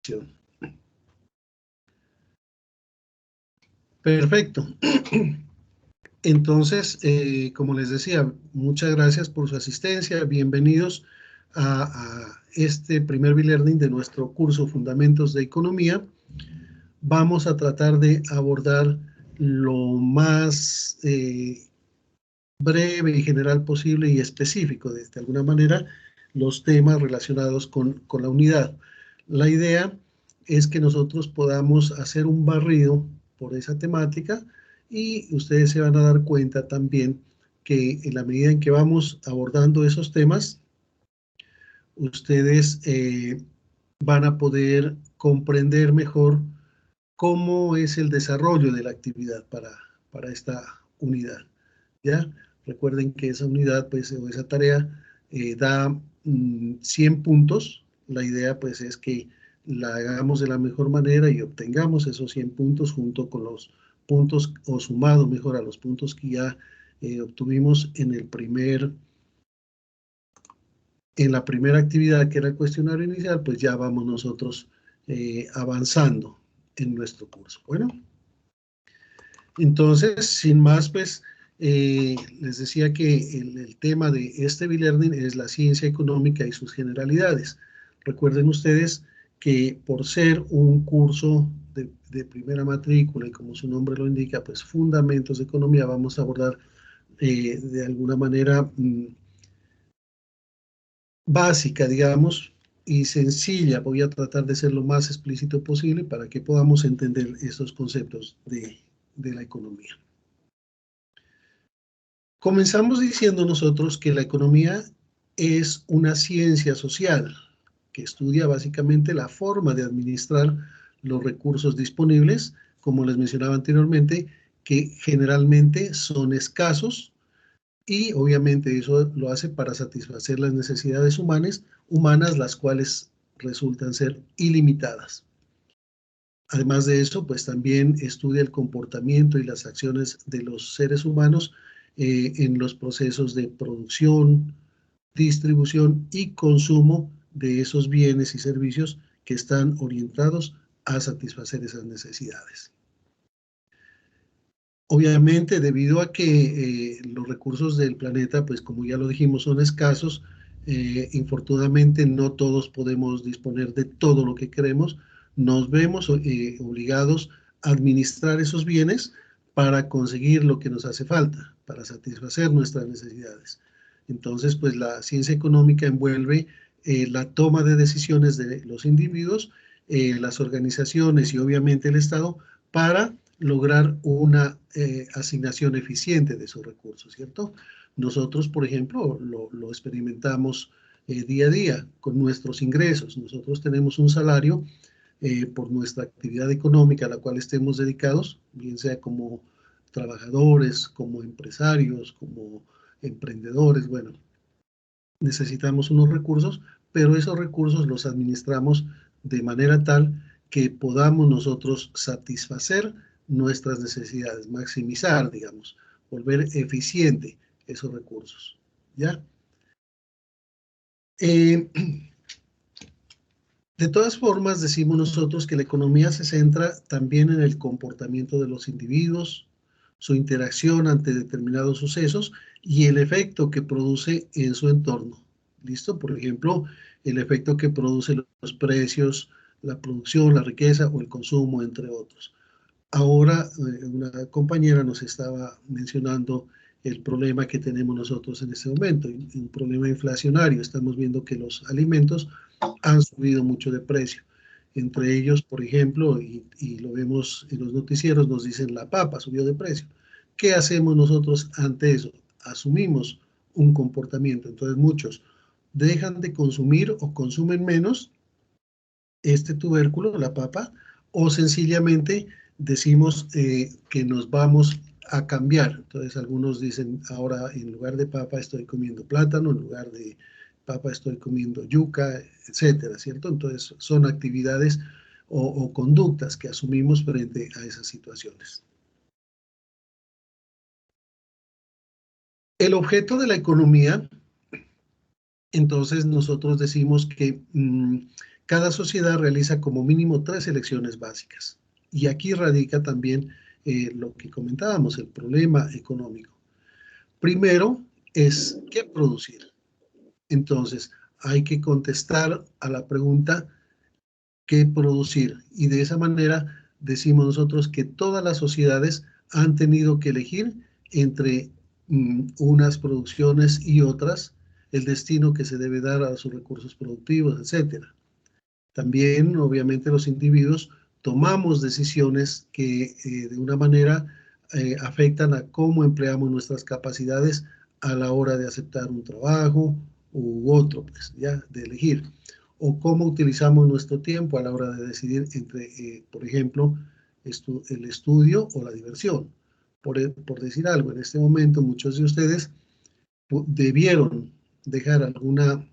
presentación. Perfecto. Entonces, como les decía, muchas gracias por su asistencia. Bienvenidos a este primer B-Learning de nuestro curso Fundamentos de Economía. Vamos a tratar de abordar lo más breve y general posible y específico, de alguna manera, los temas relacionados con la unidad. La idea es que nosotros podamos hacer un barrido por esa temática y ustedes se van a dar cuenta también que en la medida en que vamos abordando esos temas, ustedes van a poder comprender mejor cómo es el desarrollo de la actividad para esta unidad, ¿ya? Recuerden que esa unidad, pues, o esa tarea da 100 puntos. La idea, pues, es que la hagamos de la mejor manera y obtengamos esos 100 puntos junto con los puntos, o sumado mejor a los puntos que ya obtuvimos en la primera actividad, que era el cuestionario inicial. Pues ya vamos nosotros avanzando en nuestro curso. Bueno, entonces, sin más, pues, les decía que el tema de este B-Learning es la ciencia económica y sus generalidades. Recuerden ustedes que por ser un curso de primera matrícula y como su nombre lo indica, pues fundamentos de economía, vamos a abordar de alguna manera básica, digamos, y sencilla. Voy a tratar de ser lo más explícito posible para que podamos entender estos conceptos de la economía. Comenzamos diciendo nosotros que la economía es una ciencia social que estudia básicamente la forma de administrar los recursos disponibles, como les mencionaba anteriormente, que generalmente son escasos, y obviamente eso lo hace para satisfacer las necesidades humanas, las cuales resultan ser ilimitadas. Además de eso, pues también estudia el comportamiento y las acciones de los seres humanos en los procesos de producción, distribución y consumo de esos bienes y servicios que están orientados a satisfacer esas necesidades. Obviamente, debido a que los recursos del planeta, pues como ya lo dijimos, son escasos, infortunadamente no todos podemos disponer de todo lo que queremos. Nos vemos obligados a administrar esos bienes para conseguir lo que nos hace falta, para satisfacer nuestras necesidades. Entonces, pues la ciencia económica envuelve la toma de decisiones de los individuos, las organizaciones y obviamente el Estado para lograr una asignación eficiente de esos recursos, ¿cierto? Nosotros, por ejemplo, lo experimentamos día a día con nuestros ingresos. Nosotros tenemos un salario por nuestra actividad económica a la cual estemos dedicados, bien sea como trabajadores, como empresarios, como emprendedores. Bueno, necesitamos unos recursos, pero esos recursos los administramos de manera tal que podamos nosotros satisfacer nuestras necesidades, maximizar, digamos, volver eficiente esos recursos, ¿ya? De todas formas, decimos nosotros que la economía se centra también en el comportamiento de los individuos, su interacción ante determinados sucesos y el efecto que produce en su entorno. ¿Listo? Por ejemplo, el efecto que producen los precios, la producción, la riqueza o el consumo, entre otros. Ahora, una compañera nos estaba mencionando el problema que tenemos nosotros en este momento, un problema inflacionario. Estamos viendo que los alimentos han subido mucho de precio. Entre ellos, por ejemplo, y lo vemos en los noticieros, nos dicen la papa subió de precio. ¿Qué hacemos nosotros ante eso? Asumimos un comportamiento. Entonces muchos dejan de consumir o consumen menos este tubérculo, la papa, o sencillamente decimos que nos vamos a cambiar. Entonces algunos dicen, ahora en lugar de papa estoy comiendo plátano, en lugar de papa estoy comiendo yuca, etcétera, ¿cierto? Entonces son actividades o conductas que asumimos frente a esas situaciones. El objeto de la economía, entonces nosotros decimos que cada sociedad realiza como mínimo 3 elecciones básicas. Y aquí radica también lo que comentábamos, el problema económico. Primero es ¿qué producir? Entonces, hay que contestar a la pregunta ¿qué producir? Y de esa manera decimos nosotros que todas las sociedades han tenido que elegir entre unas producciones y otras, el destino que se debe dar a sus recursos productivos, etcétera. También, obviamente, los individuos tomamos decisiones que de una manera afectan a cómo empleamos nuestras capacidades a la hora de aceptar un trabajo u otro, pues, ya, de elegir. O cómo utilizamos nuestro tiempo a la hora de decidir entre, por ejemplo, el estudio o la diversión. Por decir algo, en este momento muchos de ustedes debieron dejar alguna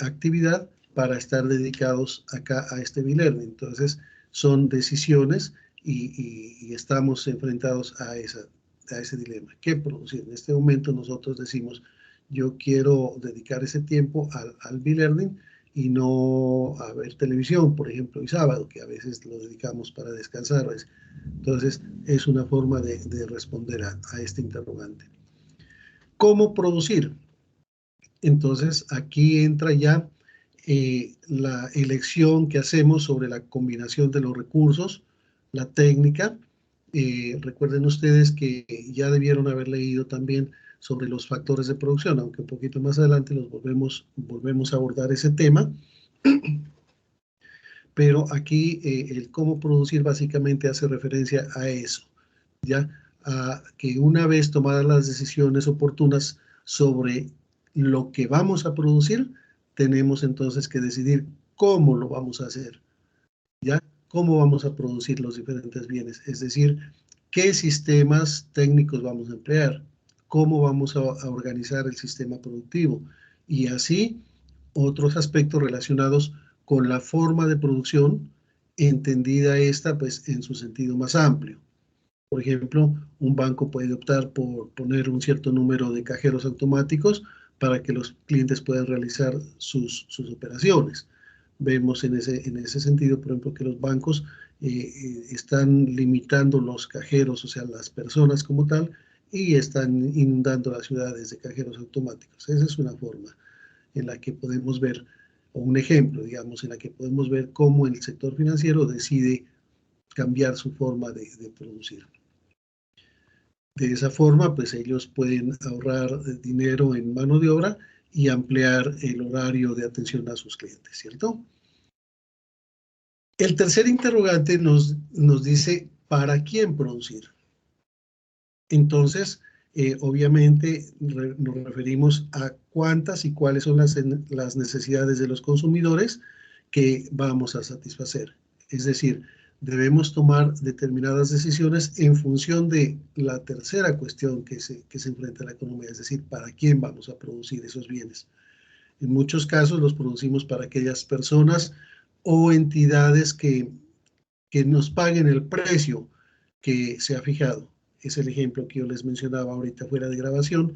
actividad para estar dedicados acá a este e-learning. Entonces, son decisiones y estamos enfrentados a ese dilema. ¿Qué producir? En este momento nosotros decimos, yo quiero dedicar ese tiempo al e-learning y no a ver televisión, por ejemplo, y sábado, que a veces lo dedicamos para descansar. Entonces, es una forma de responder a este interrogante. ¿Cómo producir? Entonces, aquí entra ya la elección que hacemos sobre la combinación de los recursos, la técnica. Recuerden ustedes que ya debieron haber leído también sobre los factores de producción, aunque un poquito más adelante los volvemos a abordar ese tema. Pero aquí el cómo producir básicamente hace referencia a eso, ¿ya? A que una vez tomadas las decisiones oportunas sobre lo que vamos a producir, tenemos entonces que decidir cómo lo vamos a hacer, ¿ya? Cómo vamos a producir los diferentes bienes, es decir, qué sistemas técnicos vamos a emplear, cómo vamos a organizar el sistema productivo y así otros aspectos relacionados con la forma de producción, entendida esta pues en su sentido más amplio. Por ejemplo, un banco puede optar por poner un cierto número de cajeros automáticos para que los clientes puedan realizar sus operaciones. Vemos en ese sentido, por ejemplo, que los bancos están limitando los cajeros, o sea, las personas como tal, y están inundando las ciudades de cajeros automáticos. Esa es una forma en la que podemos ver, o un ejemplo, digamos, en la que podemos ver cómo el sector financiero decide cambiar su forma de producir. De esa forma, pues ellos pueden ahorrar dinero en mano de obra y ampliar el horario de atención a sus clientes, ¿cierto? El tercer interrogante nos dice, ¿para quién producir? Entonces, obviamente nos referimos a cuántas y cuáles son las necesidades de los consumidores que vamos a satisfacer. Es decir, debemos tomar determinadas decisiones en función de la tercera cuestión que se enfrenta a la economía, es decir, ¿para quién vamos a producir esos bienes? En muchos casos los producimos para aquellas personas o entidades que nos paguen el precio que se ha fijado. Es el ejemplo que yo les mencionaba ahorita fuera de grabación,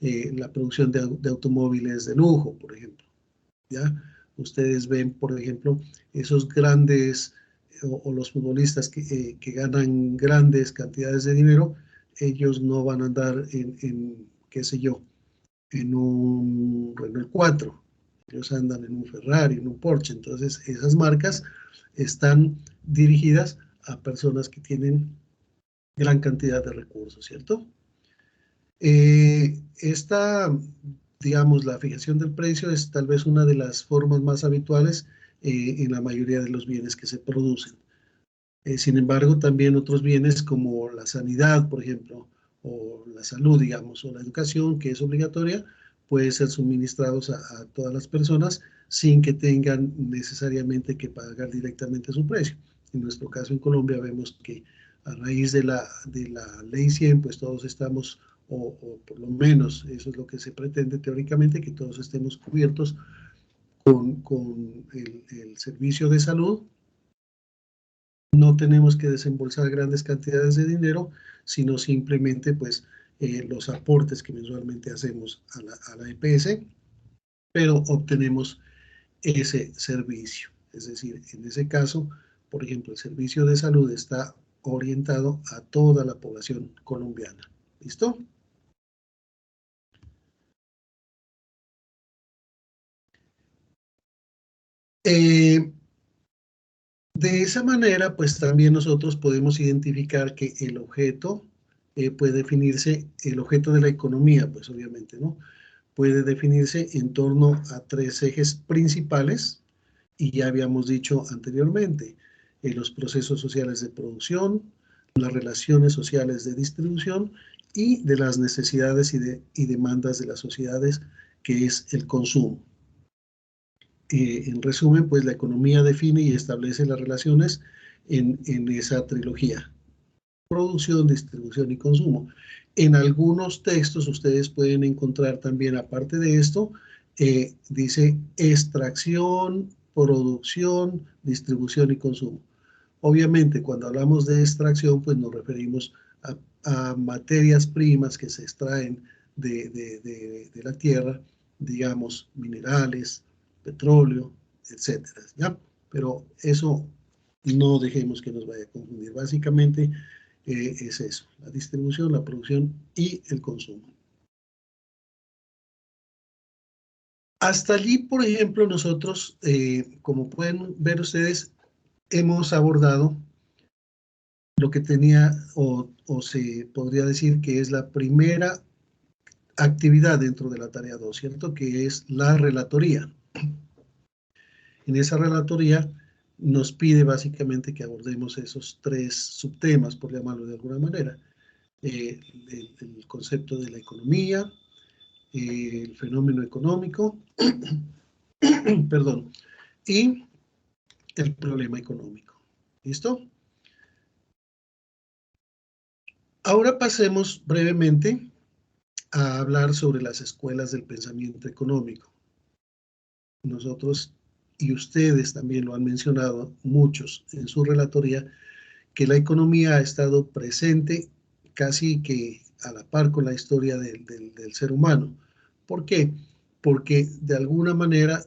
la producción de automóviles de lujo, por ejemplo. ¿Ya? Ustedes ven, por ejemplo, esos grandes o los futbolistas que ganan grandes cantidades de dinero, ellos no van a andar qué sé yo, en un Renault 4, ellos andan en un Ferrari, en un Porsche. Entonces, esas marcas están dirigidas a personas que tienen gran cantidad de recursos, ¿cierto? Esta, digamos, la fijación del precio es tal vez una de las formas más habituales en la mayoría de los bienes que se producen. Sin embargo, también otros bienes como la sanidad, por ejemplo, o la salud, digamos, o la educación, que es obligatoria, puede ser suministrados a todas las personas sin que tengan necesariamente que pagar directamente su precio. En nuestro caso en Colombia vemos que a raíz de la ley 100, pues todos estamos, o por lo menos eso es lo que se pretende teóricamente, que todos estemos cubiertos con el servicio de salud. No tenemos que desembolsar grandes cantidades de dinero, sino simplemente pues los aportes que mensualmente hacemos a la EPS, pero obtenemos ese servicio. Es decir, en ese caso, por ejemplo, el servicio de salud está orientado a toda la población colombiana. ¿Listo? De esa manera, pues también nosotros podemos identificar que el objeto puede definirse, el objeto de la economía, pues obviamente, ¿no? Puede definirse en torno a tres ejes principales, y ya habíamos dicho anteriormente, los procesos sociales de producción, las relaciones sociales de distribución y de las necesidades y demandas de las sociedades, que es el consumo. En resumen, pues la economía define y establece las relaciones en esa trilogía: producción, distribución y consumo. En algunos textos ustedes pueden encontrar también, aparte de esto, dice extracción, producción, distribución y consumo. Obviamente, cuando hablamos de extracción, pues nos referimos a materias primas que se extraen de la tierra, digamos, minerales, petróleo, etcétera, ¿ya? Pero eso no dejemos que nos vaya a confundir. Básicamente es eso: la distribución, la producción y el consumo. Hasta allí, por ejemplo, nosotros, como pueden ver ustedes, hemos abordado lo que tenía, o se podría decir que es la primera actividad dentro de la tarea 2, ¿cierto? Que es la relatoría. En esa relatoría nos pide básicamente que abordemos esos tres subtemas, por llamarlo de alguna manera: el concepto de la economía, el fenómeno económico, perdón, y el problema económico. ¿Listo? Ahora pasemos brevemente a hablar sobre las escuelas del pensamiento económico. Nosotros, y ustedes también lo han mencionado muchos en su relatoría, que la economía ha estado presente casi que a la par con la historia del ser humano. ¿Por qué? Porque de alguna manera,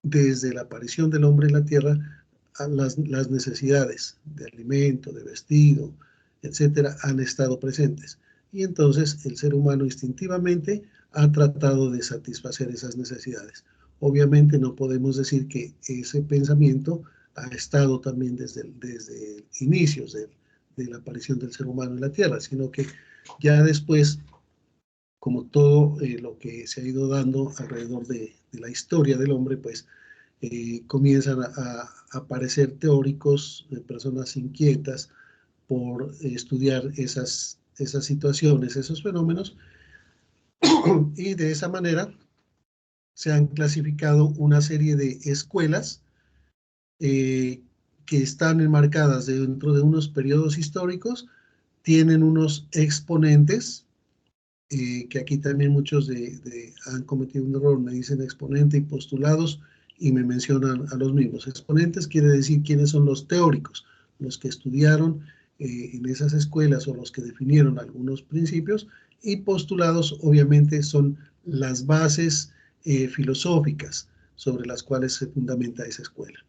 desde la aparición del hombre en la Tierra, las necesidades de alimento, de vestido, etcétera, han estado presentes. Y entonces el ser humano instintivamente ha tratado de satisfacer esas necesidades. Obviamente no podemos decir que ese pensamiento ha estado también desde inicios de la aparición del ser humano en la Tierra, sino que ya después, como todo lo que se ha ido dando alrededor de la historia del hombre, pues comienzan a aparecer teóricos, personas inquietas por estudiar esas situaciones, esos fenómenos, y de esa manera se han clasificado una serie de escuelas eh, que están enmarcadas dentro de unos periodos históricos, tienen unos exponentes, que aquí también muchos han cometido un error, me dicen exponente y postulados, y me mencionan a los mismos. Exponentes quiere decir quiénes son los teóricos, los que estudiaron en esas escuelas, o los que definieron algunos principios, y postulados obviamente son las bases filosóficas sobre las cuales se fundamenta esa escuela.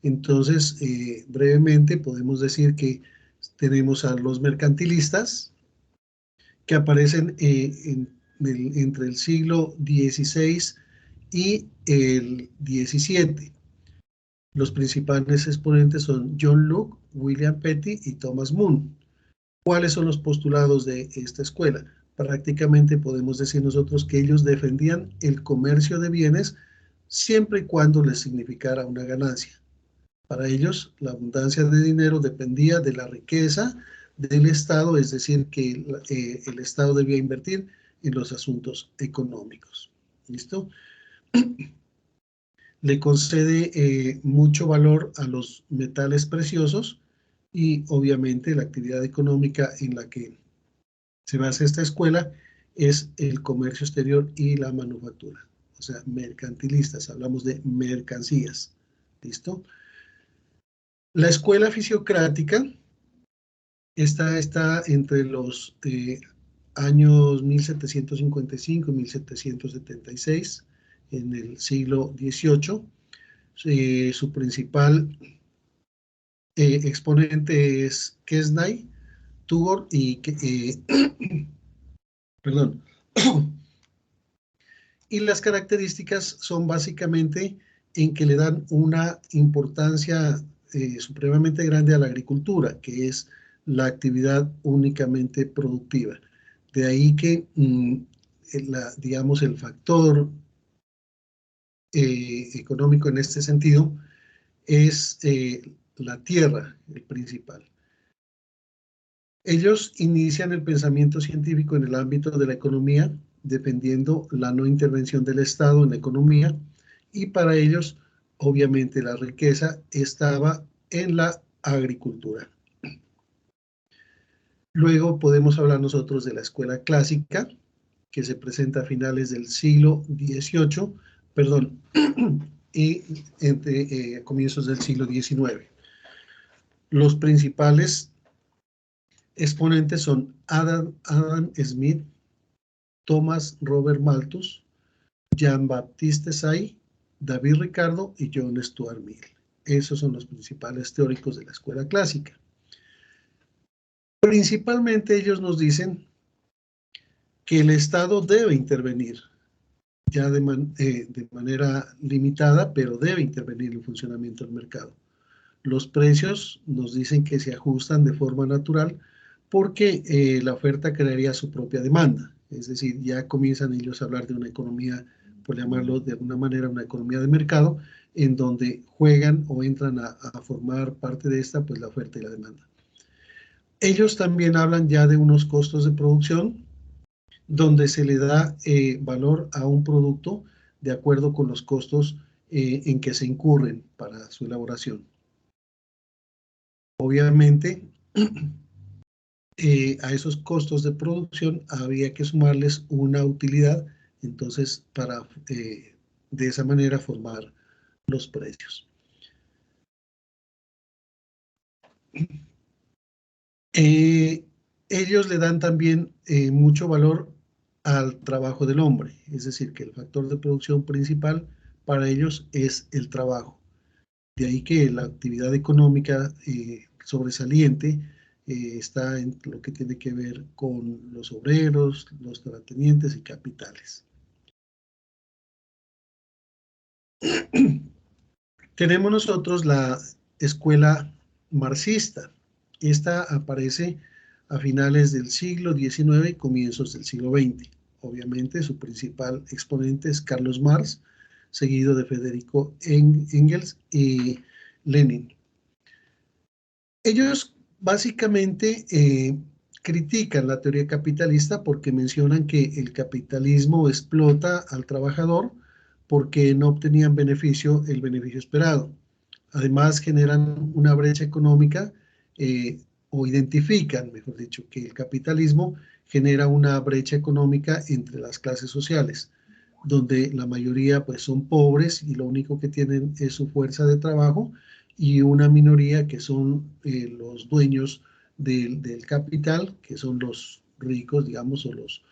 Entonces, brevemente podemos decir que tenemos a los mercantilistas, que aparecen entre el siglo XVI y el XVII. Los principales exponentes son John Locke, William Petty y Thomas Moon. ¿Cuáles son los postulados de esta escuela? Prácticamente podemos decir nosotros que ellos defendían el comercio de bienes siempre y cuando les significara una ganancia. Para ellos, la abundancia de dinero dependía de la riqueza del Estado, es decir, que el Estado debía invertir en los asuntos económicos. ¿Listo? Le concede mucho valor a los metales preciosos, y obviamente la actividad económica en la que se basa esta escuela es el comercio exterior y la manufactura. O sea, mercantilistas, hablamos de mercancías. ¿Listo? La escuela fisiocrática está entre los años 1755 y 1776, en el siglo XVIII. Su principal exponente es Kesnay, Tugor y perdón. Y las características son básicamente en que le dan una importancia supremamente grande a la agricultura, que es la actividad únicamente productiva. De ahí que, digamos, el factor económico en este sentido es la tierra, el principal. Ellos inician el pensamiento científico en el ámbito de la economía, defendiendo la no intervención del Estado en la economía, y para ellos, obviamente, la riqueza estaba en la agricultura. Luego podemos hablar nosotros de la escuela clásica, que se presenta a finales del siglo XVIII, perdón, y entre comienzos del siglo XIX. Los principales exponentes son Adam Smith, Thomas Robert Malthus, Jean-Baptiste Say, David Ricardo y John Stuart Mill. Esos son los principales teóricos de la escuela clásica. Principalmente ellos nos dicen que el Estado debe intervenir, ya de manera limitada, pero debe intervenir en el funcionamiento del mercado. Los precios nos dicen que se ajustan de forma natural porque la oferta crearía su propia demanda. Es decir, ya comienzan ellos a hablar de una economía, por llamarlo de alguna manera, una economía de mercado, en donde juegan o entran a formar parte de esta, pues la oferta y la demanda. Ellos también hablan ya de unos costos de producción, donde se le da valor a un producto de acuerdo con los costos en que se incurren para su elaboración. Obviamente, a esos costos de producción había que sumarles una utilidad, entonces para de esa manera formar los precios. Ellos le dan también mucho valor al trabajo del hombre, es decir, que el factor de producción principal para ellos es el trabajo. De ahí que la actividad económica sobresaliente está en lo que tiene que ver con los obreros, los terratenientes y capitales. Tenemos nosotros la escuela marxista. Esta aparece a finales del siglo XIX y comienzos del siglo XX. Obviamente su principal exponente es Carlos Marx, seguido de Federico Engels y Lenin. Ellos básicamente critican la teoría capitalista porque mencionan que el capitalismo explota al trabajador porque no obtenían el beneficio esperado. Además, generan una brecha económica o identifican, mejor dicho, que el capitalismo genera una brecha económica entre las clases sociales, donde la mayoría pues son pobres y lo único que tienen es su fuerza de trabajo, y una minoría que son los dueños del capital, que son los ricos, digamos, o los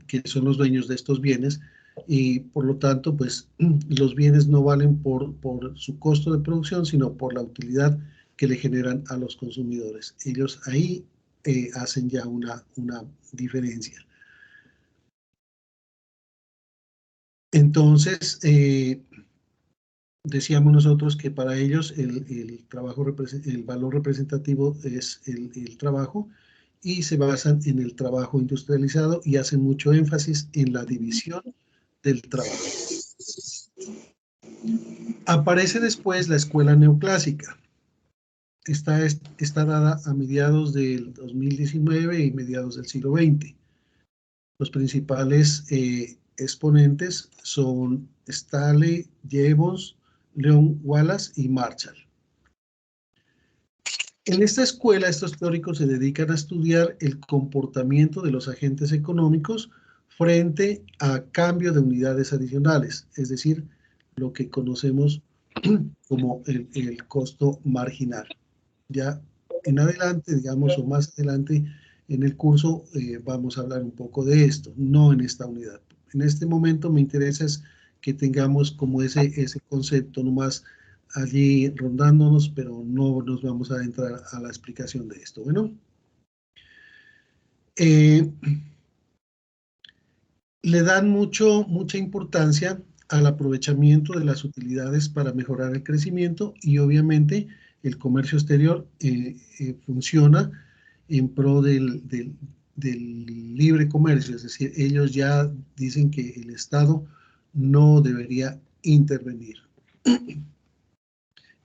que son los dueños de estos bienes, y por lo tanto, pues los bienes no valen por su costo de producción, sino por la utilidad que le generan a los consumidores. Ellos ahí hacen ya una diferencia. Entonces, decíamos nosotros que para ellos el valor representativo es el trabajo, y se basan en el trabajo industrializado y hacen mucho énfasis en la división del trabajo. Aparece después la escuela neoclásica. Está dada a mediados del 2019 y mediados del siglo XX. Los principales exponentes son Staley, Jevons, Leon Wallace y Marshall. En esta escuela, estos teóricos se dedican a estudiar el comportamiento de los agentes económicos frente a cambio de unidades adicionales, es decir, lo que conocemos como el costo marginal. Ya en adelante, digamos, o más adelante en el curso, vamos a hablar un poco de esto, no en esta unidad. En este momento me interesa es que tengamos como ese concepto nomás allí rondándonos, pero no nos vamos a adentrar a la explicación de esto. Bueno, le dan mucha importancia al aprovechamiento de las utilidades para mejorar el crecimiento y obviamente el comercio exterior funciona en pro del libre comercio, es decir, ellos ya dicen que el Estado no debería intervenir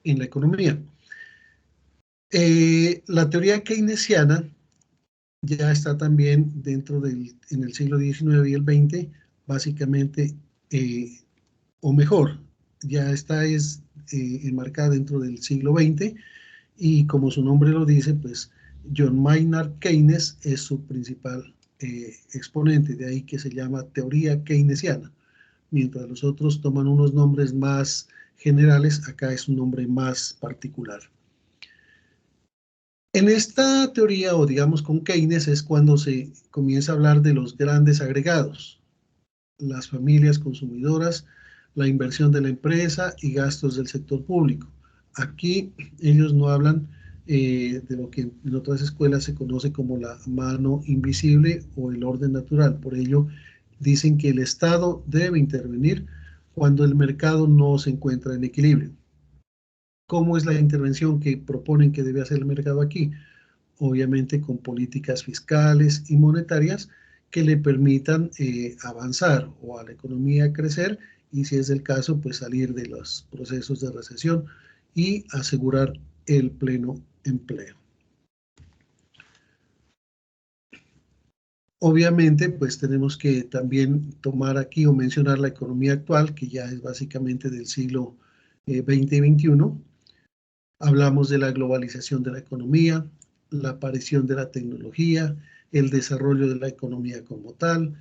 en la economía. La teoría keynesiana ya está también en el siglo XIX y el XX, básicamente, o mejor, ya está enmarcada dentro del siglo XX y como su nombre lo dice, pues John Maynard Keynes es su principal exponente, de ahí que se llama teoría keynesiana. Mientras los otros toman unos nombres más generales, acá es un nombre más particular. En esta teoría, o digamos con Keynes, es cuando se comienza a hablar de los grandes agregados, las familias consumidoras, la inversión de la empresa y gastos del sector público. Aquí ellos no hablan de lo que en otras escuelas se conoce como la mano invisible o el orden natural. Por ello, dicen que el Estado debe intervenir cuando el mercado no se encuentra en equilibrio. ¿Cómo es la intervención que proponen que debe hacer el mercado aquí? Obviamente con políticas fiscales y monetarias que le permitan avanzar o a la economía crecer y si es el caso, pues salir de los procesos de recesión y asegurar el pleno empleo. Obviamente, pues tenemos que también tomar aquí o mencionar la economía actual, que ya es básicamente del siglo XX y XXI. Hablamos de la globalización de la economía, la aparición de la tecnología, el desarrollo de la economía como tal,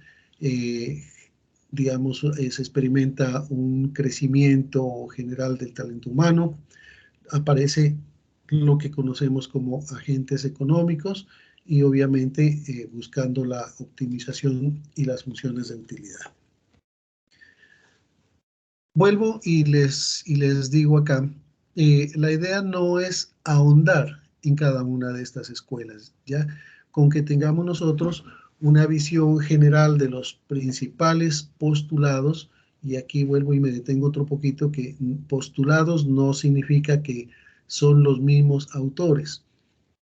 digamos, se experimenta un crecimiento general del talento humano, aparece lo que conocemos como agentes económicos y obviamente buscando la optimización y las funciones de utilidad. Vuelvo y les digo acá, la idea no es ahondar en cada una de estas escuelas, ¿ya? Con que tengamos nosotros una visión general de los principales postulados, y aquí vuelvo y me detengo otro poquito, que postulados no significa que son los mismos autores,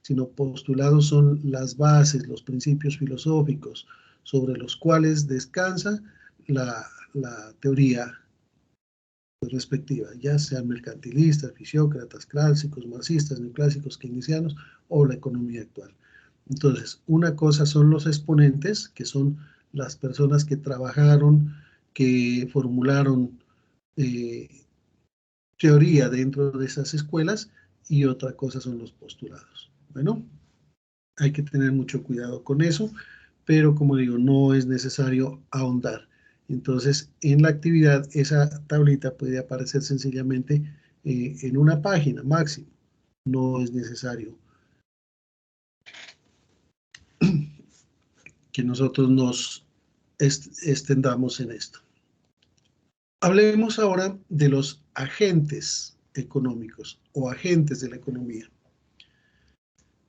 sino postulados son las bases, los principios filosóficos sobre los cuales descansa la teoría respectiva, ya sean mercantilistas, fisiócratas, clásicos, marxistas, neoclásicos, keynesianos o la economía actual. Entonces, una cosa son los exponentes, que son las personas que trabajaron, que formularon teoría dentro de esas escuelas, y otra cosa son los postulados. Bueno, hay que tener mucho cuidado con eso, pero como digo, no es necesario ahondar. Entonces, en la actividad, esa tablita puede aparecer sencillamente en una página máximo. No es necesario que nosotros nos extendamos en esto. Hablemos ahora de los agentes económicos o agentes de la economía.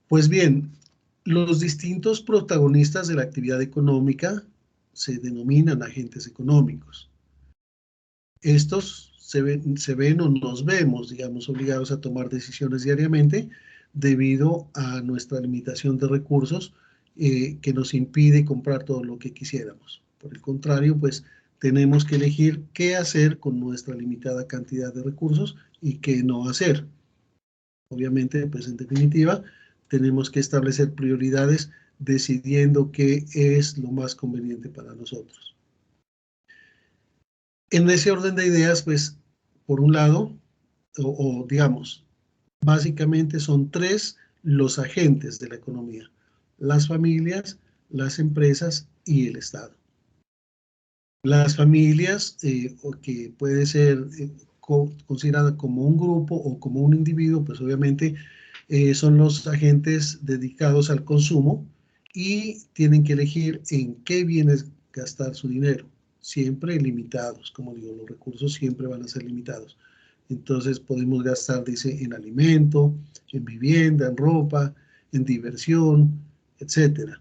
Pues bien, los distintos protagonistas de la actividad económica se denominan agentes económicos. Estos se ven o nos vemos, digamos, obligados a tomar decisiones diariamente debido a nuestra limitación de recursos que nos impide comprar todo lo que quisiéramos. Por el contrario, pues tenemos que elegir qué hacer con nuestra limitada cantidad de recursos y qué no hacer. Obviamente, pues en definitiva, tenemos que establecer prioridades decidiendo qué es lo más conveniente para nosotros. En ese orden de ideas, pues, por un lado, o digamos, básicamente son tres los agentes de la economía: las familias, las empresas y el Estado. Las familias, que puede ser considerada como un grupo o como un individuo, pues obviamente son los agentes dedicados al consumo y tienen que elegir en qué bienes gastar su dinero, siempre limitados. Como digo, los recursos siempre van a ser limitados. Entonces podemos gastar, dice, en alimento, en vivienda, en ropa, en diversión, etcétera.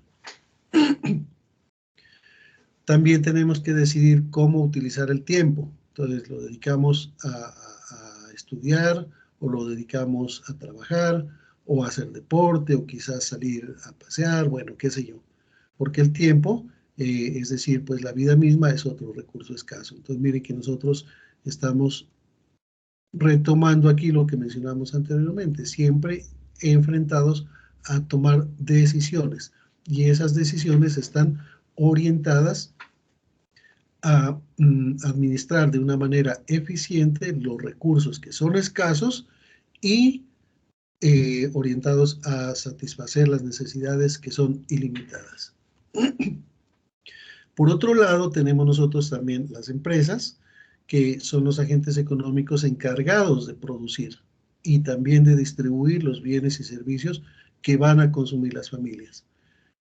También tenemos que decidir cómo utilizar el tiempo. Entonces, lo dedicamos a estudiar, o lo dedicamos a trabajar, o a hacer deporte, o quizás salir a pasear, bueno, qué sé yo. Porque el tiempo, es decir, pues la vida misma es otro recurso escaso. Entonces, miren que nosotros estamos retomando aquí lo que mencionamos anteriormente, siempre enfrentados a tomar decisiones. Y esas decisiones están orientadas a administrar de una manera eficiente los recursos que son escasos y orientados a satisfacer las necesidades que son ilimitadas. Por otro lado, tenemos nosotros también las empresas, que son los agentes económicos encargados de producir y también de distribuir los bienes y servicios que van a consumir las familias.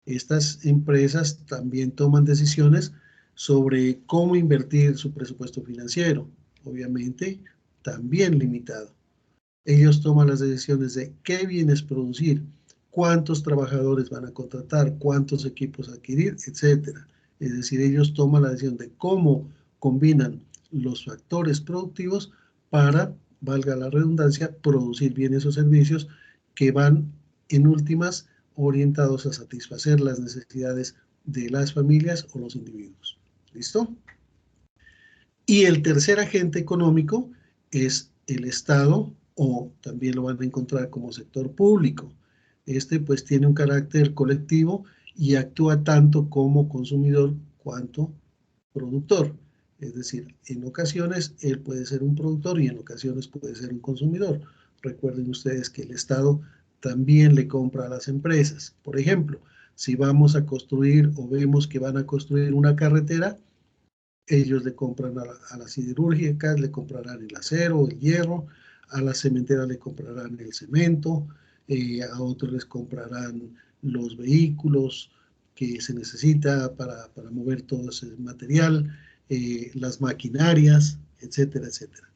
Estas empresas también toman decisiones sobre cómo invertir su presupuesto financiero, obviamente también limitado. Ellos toman las decisiones de qué bienes producir, cuántos trabajadores van a contratar, cuántos equipos adquirir, etcétera. Es decir, ellos toman la decisión de cómo combinan los factores productivos para, valga la redundancia, producir bienes o servicios que van en últimas orientados a satisfacer las necesidades de las familias o los individuos. ¿Listo? Y el tercer agente económico es el Estado, o también lo van a encontrar como sector público. Este pues tiene un carácter colectivo y actúa tanto como consumidor cuanto productor. Es decir, en ocasiones él puede ser un productor y en ocasiones puede ser un consumidor. Recuerden ustedes que el Estado también le compra a las empresas. Por ejemplo, si vamos a construir o vemos que van a construir una carretera, ellos le compran a las siderúrgicas, le comprarán el acero, el hierro, a las cementeras le comprarán el cemento, a otros les comprarán los vehículos que se necesita para mover todo ese material, las maquinarias, etcétera, etcétera.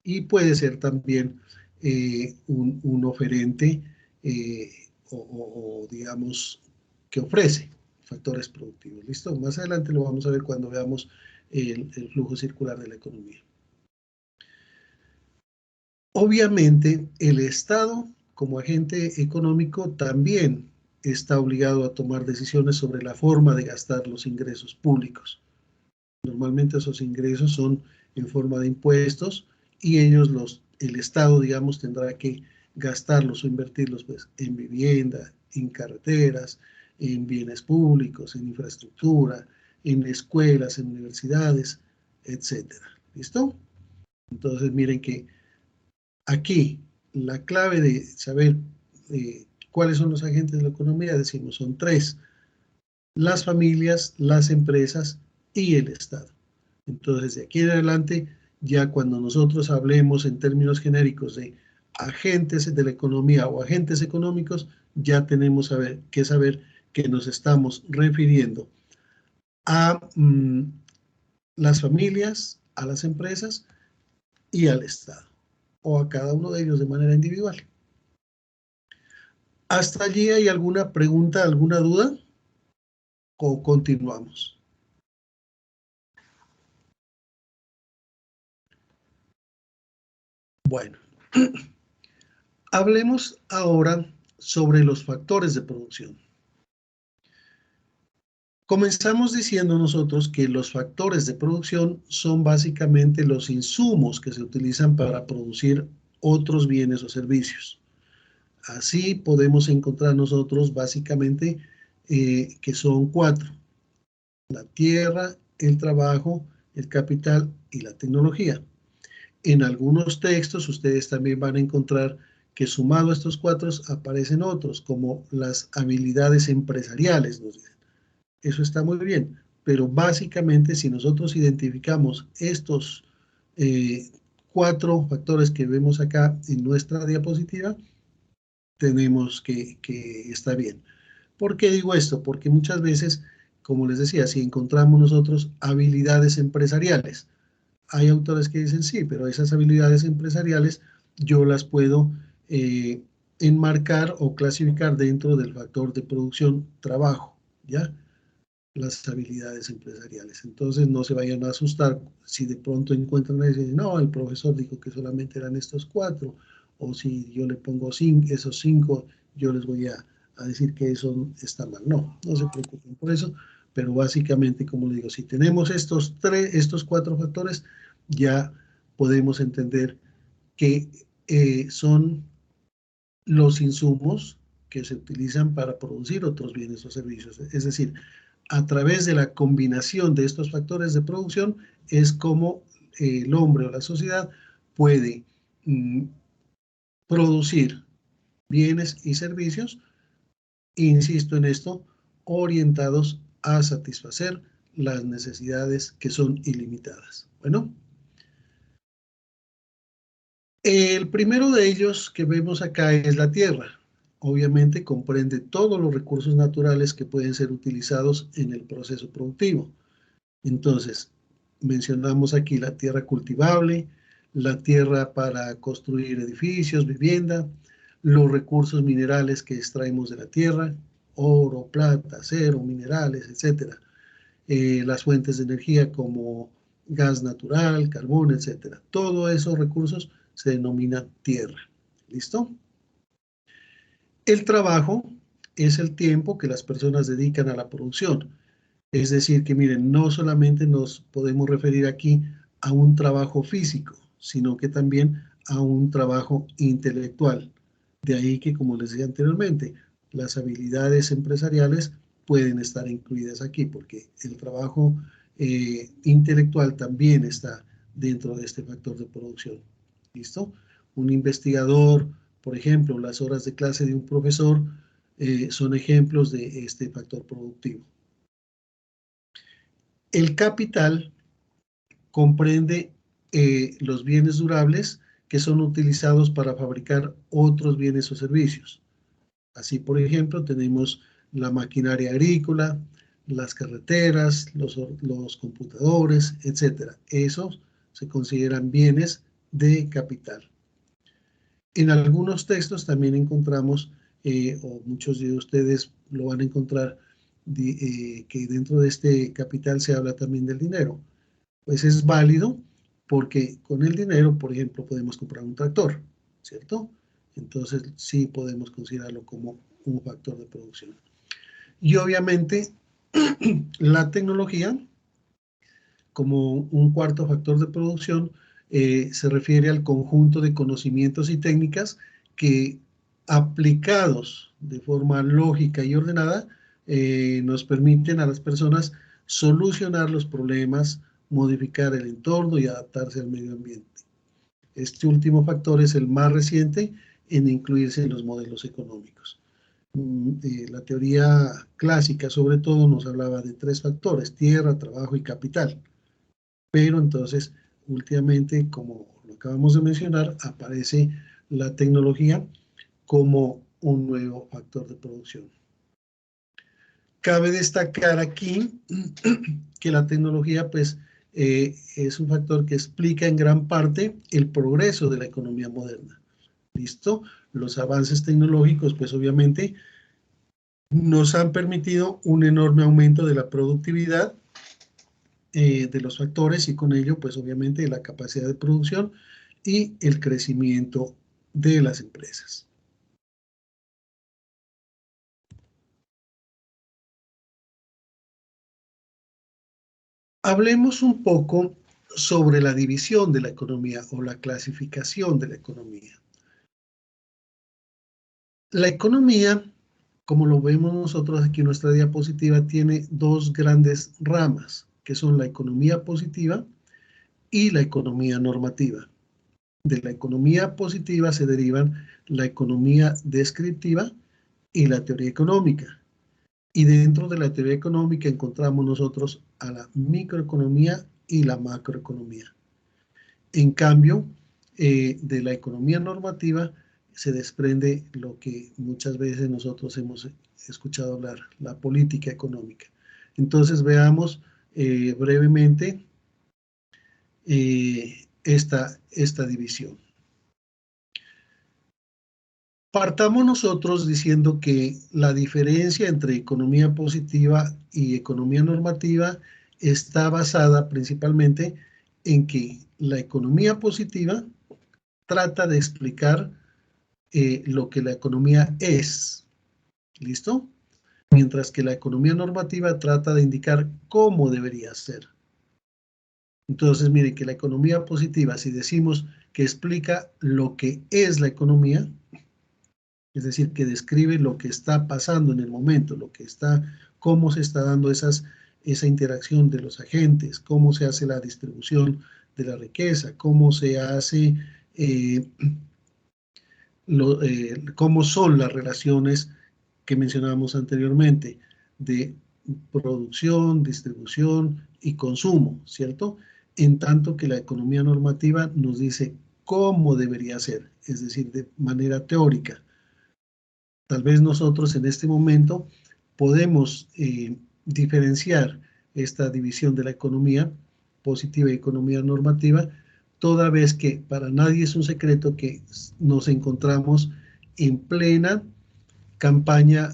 Y puede ser también un oferente o digamos que ofrece factores productivos. ¿Listo? Más adelante lo vamos a ver cuando veamos el flujo circular de la economía. Obviamente, el Estado, como agente económico, también está obligado a tomar decisiones sobre la forma de gastar los ingresos públicos. Normalmente esos ingresos son en forma de impuestos y el Estado, digamos, tendrá que gastarlos o invertirlos pues, en vivienda, en carreteras, en bienes públicos, en infraestructura, en escuelas, en universidades, etcétera. ¿Listo? Entonces, miren que aquí la clave de saber cuáles son los agentes de la economía, decimos, son tres: las familias, las empresas y el Estado. Entonces, de aquí en adelante, ya cuando nosotros hablemos en términos genéricos de agentes de la economía o agentes económicos, ya tenemos que saber que nos estamos refiriendo a las familias, a las empresas y al Estado, o a cada uno de ellos de manera individual. ¿Hasta allí hay alguna pregunta, alguna duda? ¿O continuamos? Bueno, hablemos ahora sobre los factores de producción. Comenzamos diciendo nosotros que los factores de producción son básicamente los insumos que se utilizan para producir otros bienes o servicios. Así podemos encontrar nosotros básicamente que son cuatro: la tierra, el trabajo, el capital y la tecnología. En algunos textos ustedes también van a encontrar que sumado a estos cuatro aparecen otros, como las habilidades empresariales, nos dicen. Eso está muy bien, pero básicamente si nosotros identificamos estos cuatro factores que vemos acá en nuestra diapositiva, tenemos que está bien. ¿Por qué digo esto? Porque muchas veces como les decía, si encontramos nosotros habilidades empresariales, hay autores que dicen sí, pero esas habilidades empresariales yo las puedo enmarcar o clasificar dentro del factor de producción trabajo, ¿ya? Las habilidades empresariales. Entonces no se vayan a asustar si de pronto encuentran y dicen, no, el profesor dijo que solamente eran estos 4, o si yo le pongo esos 5, yo les voy a decir que eso está mal. No, no se preocupen por eso, pero básicamente, como les digo, si tenemos estos 4 factores, ya podemos entender que son los insumos que se utilizan para producir otros bienes o servicios. Es decir, a través de la combinación de estos factores de producción es como el hombre o la sociedad puede producir bienes y servicios, insisto en esto, orientados a satisfacer las necesidades que son ilimitadas. Bueno, el primero de ellos que vemos acá es la tierra. Obviamente comprende todos los recursos naturales que pueden ser utilizados en el proceso productivo. Entonces, mencionamos aquí la tierra cultivable, la tierra para construir edificios, vivienda, los recursos minerales que extraemos de la tierra, oro, plata, acero, minerales, etcétera. Las fuentes de energía como gas natural, carbón, etcétera. Todos esos recursos se denominan tierra. ¿Listo? El trabajo es el tiempo que las personas dedican a la producción. Es decir, que miren, no solamente nos podemos referir aquí a un trabajo físico, sino que también a un trabajo intelectual. De ahí que, como les decía anteriormente, las habilidades empresariales pueden estar incluidas aquí, porque el trabajo intelectual también está dentro de este factor de producción. ¿Listo? Un investigador, por ejemplo, las horas de clase de un profesor son ejemplos de este factor productivo. El capital comprende los bienes durables que son utilizados para fabricar otros bienes o servicios. Así, por ejemplo, tenemos la maquinaria agrícola, las carreteras, los computadores, etcétera. Esos se consideran bienes de capital. En algunos textos también encontramos, o muchos de ustedes lo van a encontrar, que dentro de este capital se habla también del dinero. Pues es válido porque con el dinero, por ejemplo, podemos comprar un tractor, ¿cierto? Entonces sí podemos considerarlo como un factor de producción. Y obviamente la tecnología, como un cuarto factor de producción, se refiere al conjunto de conocimientos y técnicas que aplicados de forma lógica y ordenada nos permiten a las personas solucionar los problemas, modificar el entorno y adaptarse al medio ambiente. Este último factor es el más reciente en incluirse en los modelos económicos. La teoría clásica sobre todo nos hablaba de 3 factores: tierra, trabajo y capital. Pero entonces, últimamente, como lo acabamos de mencionar, aparece la tecnología como un nuevo factor de producción. Cabe destacar aquí que la tecnología, pues, es un factor que explica en gran parte el progreso de la economía moderna. ¿Listo? Los avances tecnológicos, pues, obviamente, nos han permitido un enorme aumento de la productividad de los factores y con ello, pues obviamente, la capacidad de producción y el crecimiento de las empresas. Hablemos un poco sobre la división de la economía o la clasificación de la economía. La economía, como lo vemos nosotros aquí en nuestra diapositiva, tiene 2 grandes ramas, que son la economía positiva y la economía normativa. De la economía positiva se derivan la economía descriptiva y la teoría económica. Y dentro de la teoría económica encontramos nosotros a la microeconomía y la macroeconomía. En cambio, de la economía normativa se desprende lo que muchas veces nosotros hemos escuchado hablar, la política económica. Entonces veamos brevemente esta división. Partamos nosotros diciendo que la diferencia entre economía positiva y economía normativa está basada principalmente en que la economía positiva trata de explicar lo que la economía es, ¿listo? Mientras que la economía normativa trata de indicar cómo debería ser. Entonces, miren que la economía positiva, si decimos que explica lo que es la economía, es decir, que describe lo que está pasando en el momento, cómo se está dando esa interacción de los agentes, cómo se hace la distribución de la riqueza, cómo se hace, cómo son las relaciones que mencionábamos anteriormente de producción, distribución y consumo, ¿cierto? En tanto que la economía normativa nos dice cómo debería ser, es decir, de manera teórica. Tal vez nosotros en este momento podemos diferenciar esta división de la economía positiva y economía normativa, toda vez que para nadie es un secreto que nos encontramos en plena campaña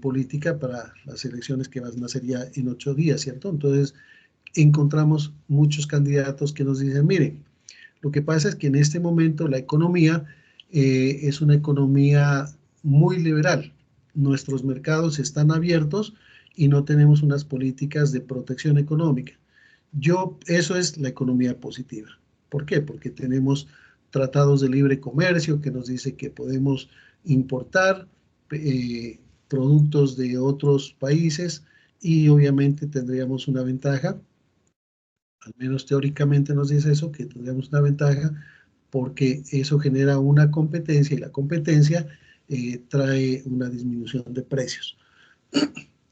política para las elecciones que van a ser ya en 8 días, ¿cierto? Entonces, encontramos muchos candidatos que nos dicen, miren, lo que pasa es que en este momento la economía es una economía muy liberal. Nuestros mercados están abiertos y no tenemos unas políticas de protección económica. Eso es la economía positiva. ¿Por qué? Porque tenemos tratados de libre comercio que nos dice que podemos importar productos de otros países y obviamente tendríamos una ventaja, al menos teóricamente nos dice eso, que tendríamos una ventaja porque eso genera una competencia y la competencia trae una disminución de precios.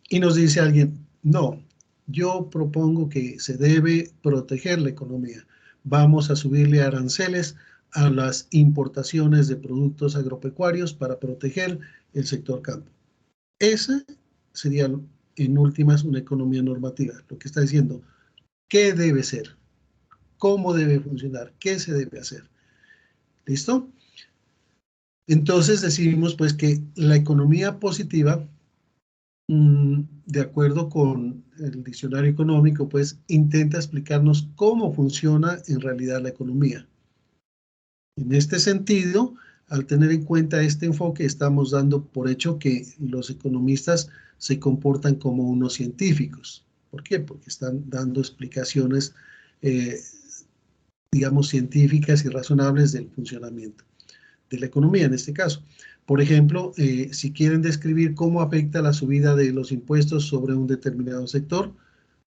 Y nos dice alguien, no, yo propongo que se debe proteger la economía. Vamos a subirle aranceles a las importaciones de productos agropecuarios para proteger el sector campo. Esa sería, en últimas, una economía normativa. Lo que está diciendo, ¿qué debe ser? ¿Cómo debe funcionar? ¿Qué se debe hacer? ¿Listo? Entonces decidimos pues que la economía positiva, de acuerdo con el diccionario económico, pues intenta explicarnos cómo funciona en realidad la economía. En este sentido, al tener en cuenta este enfoque, estamos dando por hecho que los economistas se comportan como unos científicos. ¿Por qué? Porque están dando explicaciones, digamos, científicas y razonables del funcionamiento de la economía en este caso. Por ejemplo, si quieren describir cómo afecta la subida de los impuestos sobre un determinado sector,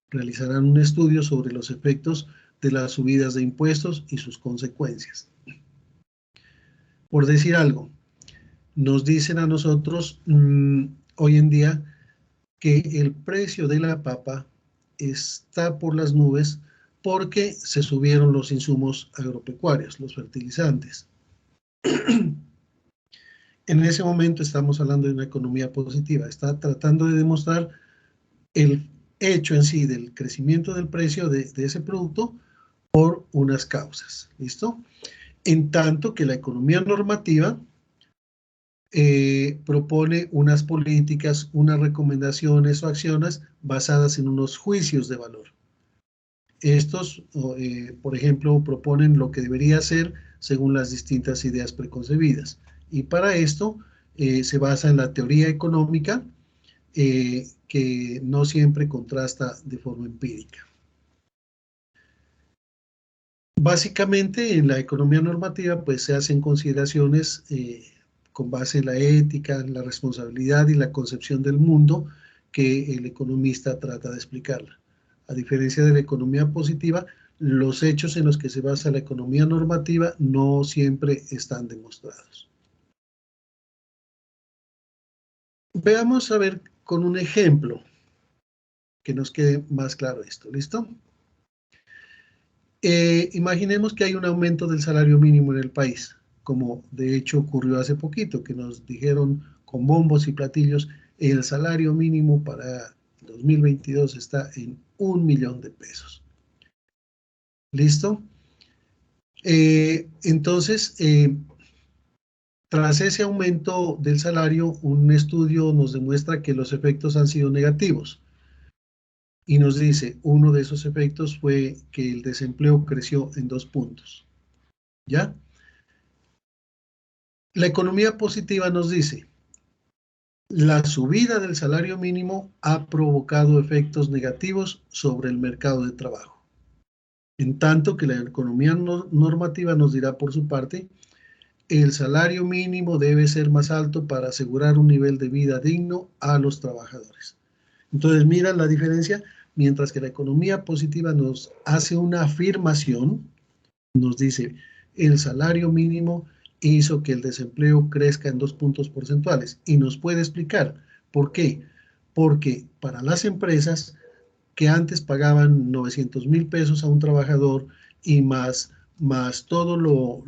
realizarán un estudio sobre los efectos de las subidas de impuestos y sus consecuencias. Por decir algo, nos dicen a nosotros hoy en día que el precio de la papa está por las nubes porque se subieron los insumos agropecuarios, los fertilizantes. En ese momento estamos hablando de una economía positiva, está tratando de demostrar el hecho en sí del crecimiento del precio de ese producto por unas causas, ¿listo? En tanto que la economía normativa propone unas políticas, unas recomendaciones o acciones basadas en unos juicios de valor. Estos, por ejemplo, proponen lo que debería ser según las distintas ideas preconcebidas. Y para esto se basa en la teoría económica que no siempre contrasta de forma empírica. Básicamente en la economía normativa pues se hacen consideraciones con base en la ética, la responsabilidad y la concepción del mundo que el economista trata de explicarla. A diferencia de la economía positiva, los hechos en los que se basa la economía normativa no siempre están demostrados. Veamos a ver con un ejemplo que nos quede más claro esto, ¿listo? Imaginemos que hay un aumento del salario mínimo en el país, como de hecho ocurrió hace poquito, que nos dijeron con bombos y platillos el salario mínimo para 2022 está en 1 millón de pesos. ¿Listo? Entonces, tras ese aumento del salario, un estudio nos demuestra que los efectos han sido negativos. Y nos dice, uno de esos efectos fue que el desempleo creció en 2 puntos. ¿Ya? La economía positiva nos dice, la subida del salario mínimo ha provocado efectos negativos sobre el mercado de trabajo. En tanto que la economía normativa nos dirá por su parte, el salario mínimo debe ser más alto para asegurar un nivel de vida digno a los trabajadores. Entonces, mira la diferencia, mientras que la economía positiva nos hace una afirmación, nos dice, el salario mínimo hizo que el desempleo crezca en 2 puntos porcentuales. Y nos puede explicar por qué. Porque para las empresas que antes pagaban 900,000 pesos a un trabajador y más todo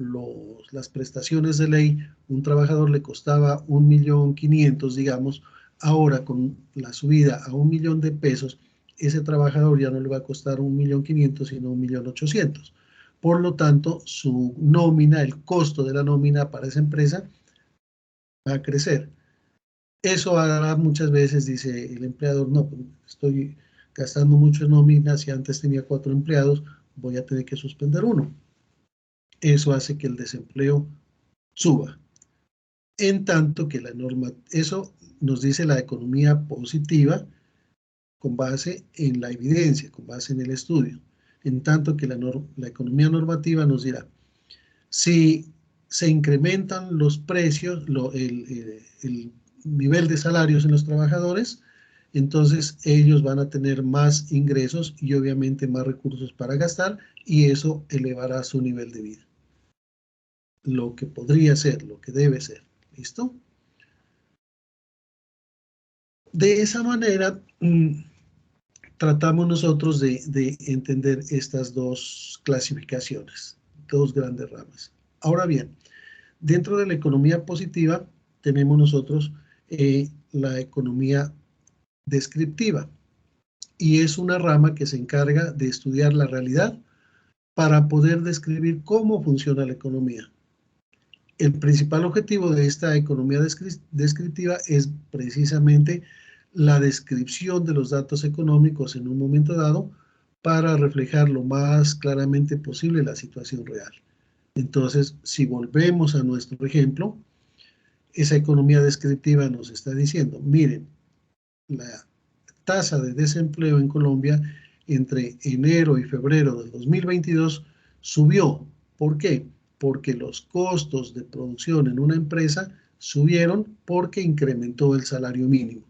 las prestaciones de ley, un trabajador le costaba 1.500.000, digamos, ahora con la subida a 1 millón de pesos, ese trabajador ya no le va a costar 1.500.000, sino 1.800.000. Por lo tanto, su nómina, el costo de la nómina para esa empresa va a crecer. Eso hará muchas veces, dice el empleador, no, estoy gastando mucho en nómina, si antes tenía 4 empleados, voy a tener que suspender uno. Eso hace que el desempleo suba. En tanto que la norma, eso nos dice la economía positiva con base en la evidencia, con base en el estudio. En tanto que la economía normativa nos dirá, si se incrementan los precios, el nivel de salarios en los trabajadores, entonces ellos van a tener más ingresos y obviamente más recursos para gastar y eso elevará su nivel de vida. Lo que podría ser, lo que debe ser. ¿Listo? De esa manera, tratamos nosotros de entender estas dos clasificaciones, dos grandes ramas. Ahora bien, dentro de la economía positiva tenemos nosotros la economía descriptiva y es una rama que se encarga de estudiar la realidad para poder describir cómo funciona la economía. El principal objetivo de esta economía descriptiva es precisamente la descripción de los datos económicos en un momento dado para reflejar lo más claramente posible la situación real. Entonces, si volvemos a nuestro ejemplo, esa economía descriptiva nos está diciendo, miren, la tasa de desempleo en Colombia entre enero y febrero del 2022 subió. ¿Por qué? Porque los costos de producción en una empresa subieron porque incrementó el salario mínimo.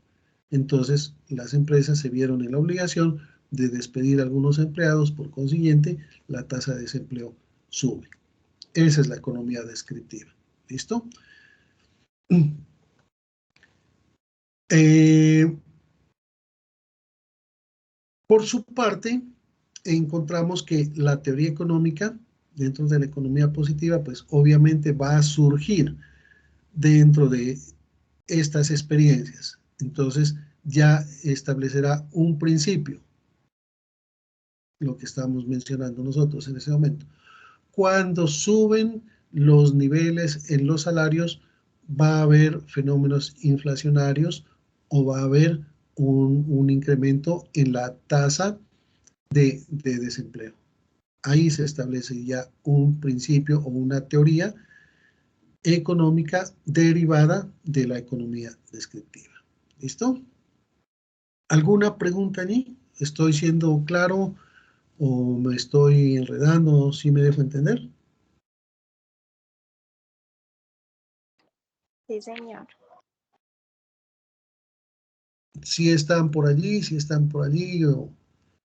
Entonces, las empresas se vieron en la obligación de despedir a algunos empleados, por consiguiente, la tasa de desempleo sube. Esa es la economía descriptiva. ¿Listo? Por su parte, encontramos que la teoría económica, dentro de la economía positiva, pues obviamente va a surgir dentro de estas experiencias. Entonces, ya establecerá un principio, lo que estamos mencionando nosotros en ese momento. Cuando suben los niveles en los salarios, va a haber fenómenos inflacionarios o va a haber un incremento en la tasa de desempleo. Ahí se establece ya un principio o una teoría económica derivada de la economía descriptiva. ¿Listo? ¿Alguna pregunta allí? ¿Estoy siendo claro o me estoy enredando? ¿Sí me dejo entender? Sí, señor. Si están por allí, si están por allí.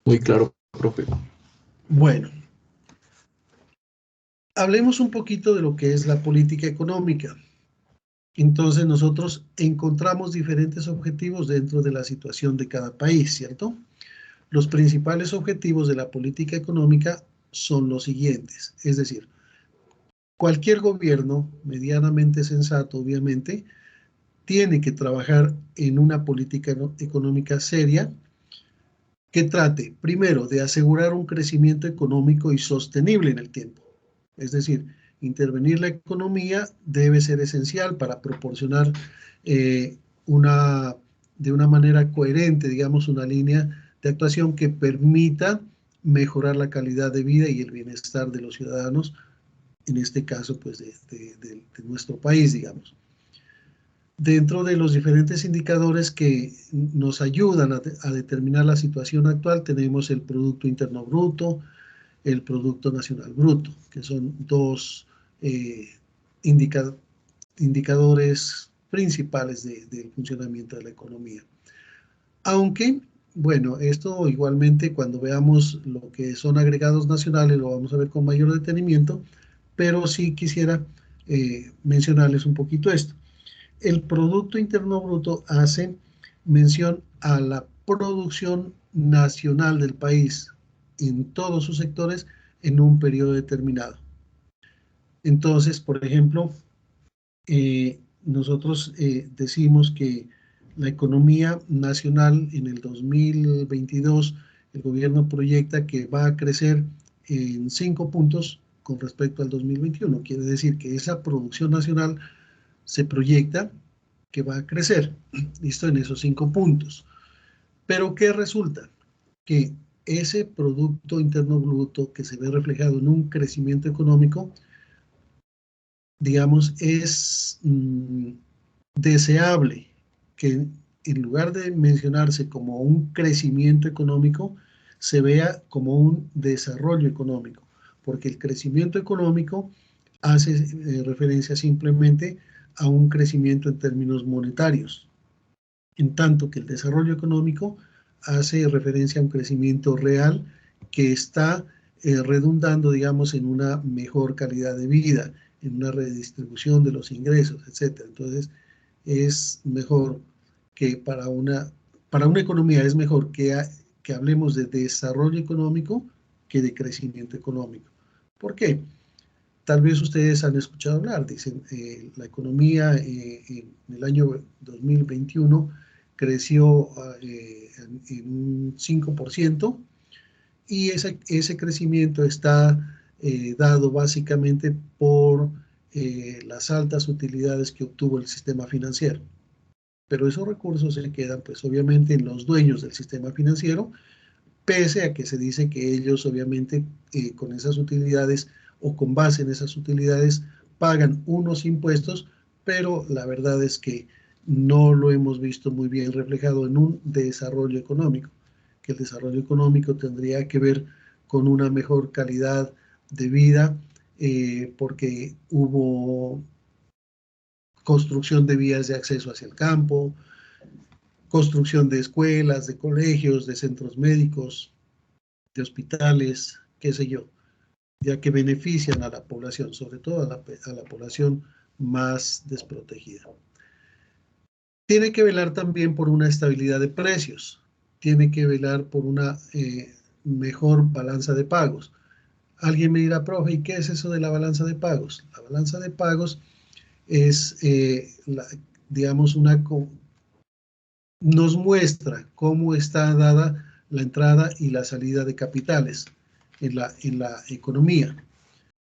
Muy claro, profe. Bueno, hablemos un poquito de lo que es la política económica. Entonces nosotros encontramos diferentes objetivos dentro de la situación de cada país, ¿cierto? Los principales objetivos de la política económica son los siguientes, es decir, cualquier gobierno medianamente sensato, obviamente, tiene que trabajar en una política económica seria que trate, primero, de asegurar un crecimiento económico y sostenible en el tiempo. Es decir, intervenir la economía debe ser esencial para proporcionar de una manera coherente, digamos, una línea de actuación que permita mejorar la calidad de vida y el bienestar de los ciudadanos, en este caso, pues, de nuestro país, digamos. Dentro de los diferentes indicadores que nos ayudan a determinar la situación actual, tenemos el Producto Interno Bruto, el Producto Nacional Bruto, que son dos indicadores principales del funcionamiento de la economía. Aunque, bueno, esto igualmente cuando veamos lo que son agregados nacionales lo vamos a ver con mayor detenimiento, pero sí quisiera mencionarles un poquito esto. El Producto Interno Bruto hace mención a la producción nacional del país en todos sus sectores en un periodo determinado. Entonces, por ejemplo, nosotros decimos que la economía nacional en el 2022, el gobierno proyecta que va a crecer en 5 puntos con respecto al 2021. Quiere decir que esa producción nacional se proyecta que va a crecer, listo, en esos 5 puntos. Pero ¿qué resulta? Que ese Producto Interno Bruto que se ve reflejado en un crecimiento económico, digamos, es deseable que en lugar de mencionarse como un crecimiento económico, se vea como un desarrollo económico, porque el crecimiento económico hace referencia simplemente a un crecimiento en términos monetarios, en tanto que el desarrollo económico hace referencia a un crecimiento real que está redundando, digamos, en una mejor calidad de vida, en una redistribución de los ingresos, etc. Entonces, es mejor que para una economía es mejor que hablemos de desarrollo económico que de crecimiento económico. ¿Por qué? Tal vez ustedes han escuchado hablar, dicen, la economía en el año 2021 creció en un 5% y ese crecimiento está dado básicamente por las altas utilidades que obtuvo el sistema financiero. Pero esos recursos se quedan, pues obviamente, en los dueños del sistema financiero, pese a que se dice que ellos, obviamente, con esas utilidades o con base en esas utilidades, pagan unos impuestos, pero la verdad es que no lo hemos visto muy bien reflejado en un desarrollo económico, que el desarrollo económico tendría que ver con una mejor calidad de vida, porque hubo construcción de vías de acceso hacia el campo, construcción de escuelas, de colegios, de centros médicos, de hospitales, qué sé yo, ya que benefician a la población, sobre todo a la población más desprotegida. Tiene que velar también por una estabilidad de precios, tiene que velar por una mejor balanza de pagos. Alguien me dirá, profe, ¿y qué es eso de la balanza de pagos? La balanza de pagos es, digamos, nos muestra cómo está dada la entrada y la salida de capitales en la economía.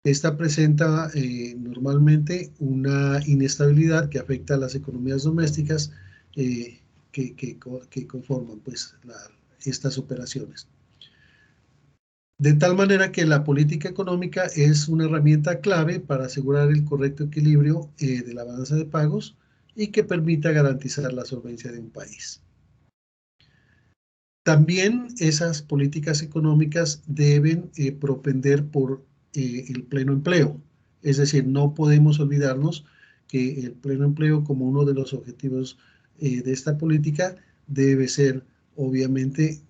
Esta presenta normalmente una inestabilidad que afecta a las economías domésticas que conforman pues, estas operaciones. De tal manera que la política económica es una herramienta clave para asegurar el correcto equilibrio de la balanza de pagos y que permita garantizar la solvencia de un país. También esas políticas económicas deben propender por el pleno empleo. Es decir, no podemos olvidarnos que el pleno empleo como uno de los objetivos de esta política debe ser, obviamente,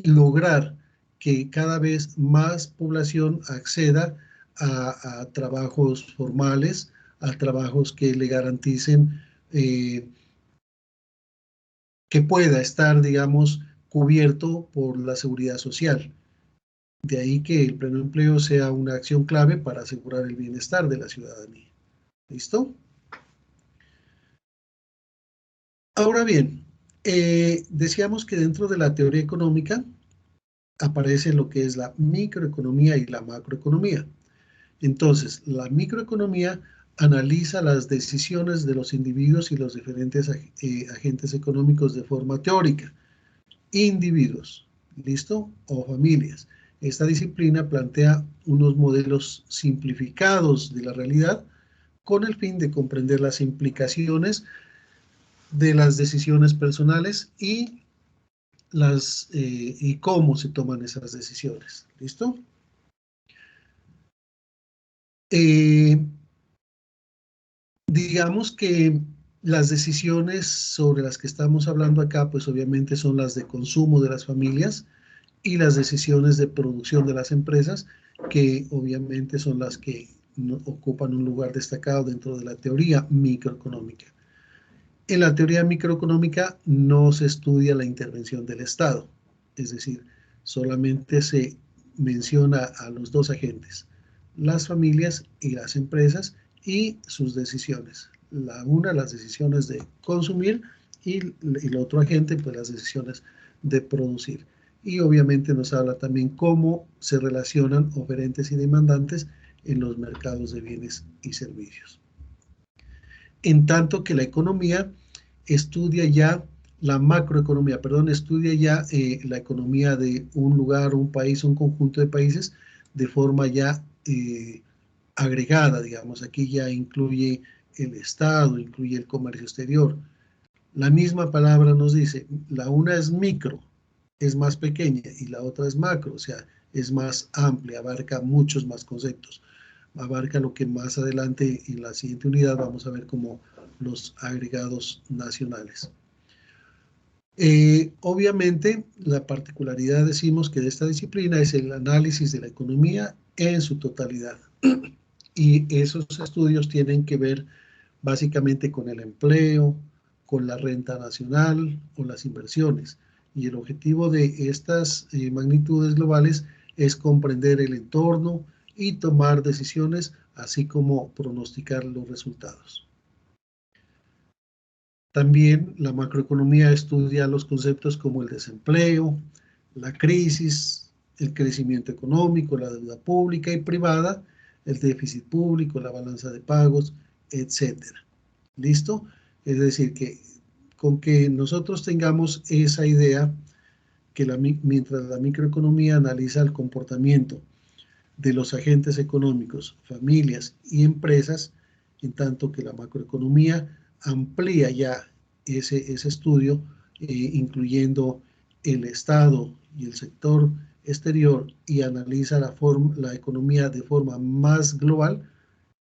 lograr que cada vez más población acceda a trabajos formales, a trabajos que le garanticen que pueda estar, digamos, cubierto por la seguridad social. De ahí que el pleno empleo sea una acción clave para asegurar el bienestar de la ciudadanía. ¿Listo? Ahora bien, Decíamos que dentro de la teoría económica aparece lo que es la microeconomía y la macroeconomía. Entonces, la microeconomía analiza las decisiones de los individuos y los diferentes agentes económicos de forma teórica. Individuos, ¿listo? O familias. Esta disciplina plantea unos modelos simplificados de la realidad con el fin de comprender las implicaciones de las decisiones personales y cómo se toman esas decisiones. ¿Listo? Digamos que las decisiones sobre las que estamos hablando acá, pues obviamente son las de consumo de las familias y las decisiones de producción de las empresas, que obviamente son las que ocupan un lugar destacado dentro de la teoría microeconómica. En la teoría microeconómica no se estudia la intervención del Estado, es decir, solamente se menciona a los dos agentes, las familias y las empresas y sus decisiones. Las decisiones de consumir y el otro agente, pues las decisiones de producir. Y obviamente nos habla también cómo se relacionan oferentes y demandantes en los mercados de bienes y servicios. En tanto que la economía estudia ya la macroeconomía, perdón, estudia ya la economía de un lugar, un país, un conjunto de países de forma ya agregada, digamos. Aquí ya incluye el Estado, incluye el comercio exterior. La misma palabra nos dice, la una es micro, es más pequeña, y la otra es macro, o sea, es más amplia, abarca muchos más conceptos. Abarca lo que más adelante en la siguiente unidad vamos a ver como los agregados nacionales. Obviamente, la particularidad, decimos, que de esta disciplina es el análisis de la economía en su totalidad. Y esos estudios tienen que ver básicamente con el empleo, con la renta nacional o las inversiones. Y el objetivo de estas magnitudes globales es comprender el entorno y tomar decisiones, así como pronosticar los resultados. También la macroeconomía estudia los conceptos como el desempleo, la crisis, el crecimiento económico, la deuda pública y privada, el déficit público, la balanza de pagos, etcétera. ¿Listo? Es decir, que con que nosotros tengamos esa idea, que mientras la microeconomía analiza el comportamiento de los agentes económicos, familias y empresas, en tanto que la macroeconomía amplía ya ese estudio, incluyendo el Estado y el sector exterior, y analiza la economía de forma más global,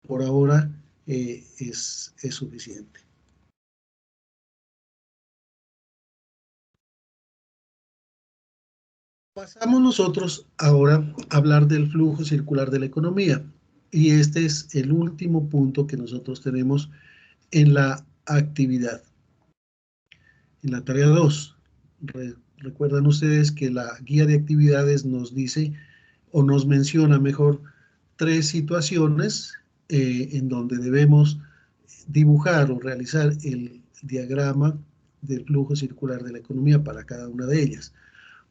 por ahora es suficiente. Pasamos nosotros ahora a hablar del flujo circular de la economía, y este es el último punto que nosotros tenemos en la actividad. En la tarea 2, recuerdan ustedes que la guía de actividades nos dice, o nos menciona mejor, 3 situaciones en donde debemos dibujar o realizar el diagrama del flujo circular de la economía para cada una de ellas.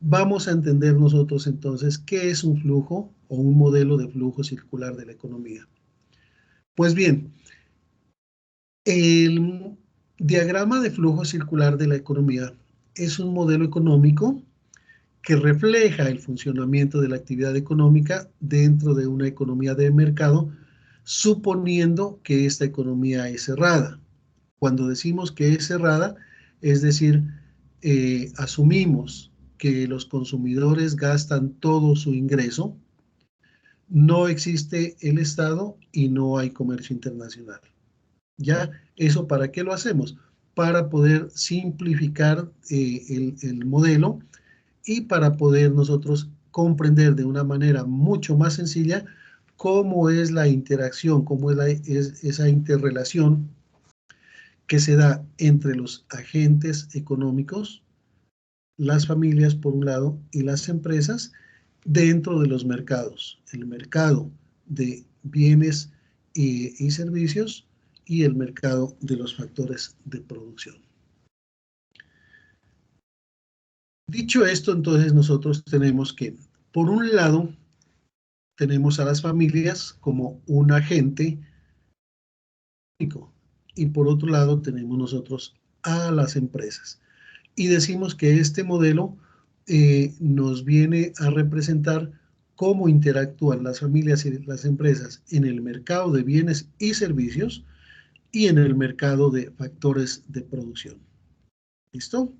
Vamos a entender nosotros entonces qué es un flujo o un modelo de flujo circular de la economía. Pues bien, el diagrama de flujo circular de la economía es un modelo económico que refleja el funcionamiento de la actividad económica dentro de una economía de mercado, suponiendo que esta economía es cerrada. Cuando decimos que es cerrada, es decir, asumimos que los consumidores gastan todo su ingreso, no existe el Estado y no hay comercio internacional. ¿Ya? ¿Eso para qué lo hacemos? Para poder simplificar el modelo y para poder nosotros comprender de una manera mucho más sencilla cómo es la interacción, cómo es esa interrelación que se da entre los agentes económicos, las familias por un lado y las empresas dentro de los mercados. El mercado de bienes y servicios y el mercado de los factores de producción. Dicho esto, entonces nosotros tenemos que, por un lado, tenemos a las familias como un agente único, y por otro lado tenemos nosotros a las empresas. Y decimos que este modelo nos viene a representar cómo interactúan las familias y las empresas en el mercado de bienes y servicios y en el mercado de factores de producción. ¿Listo?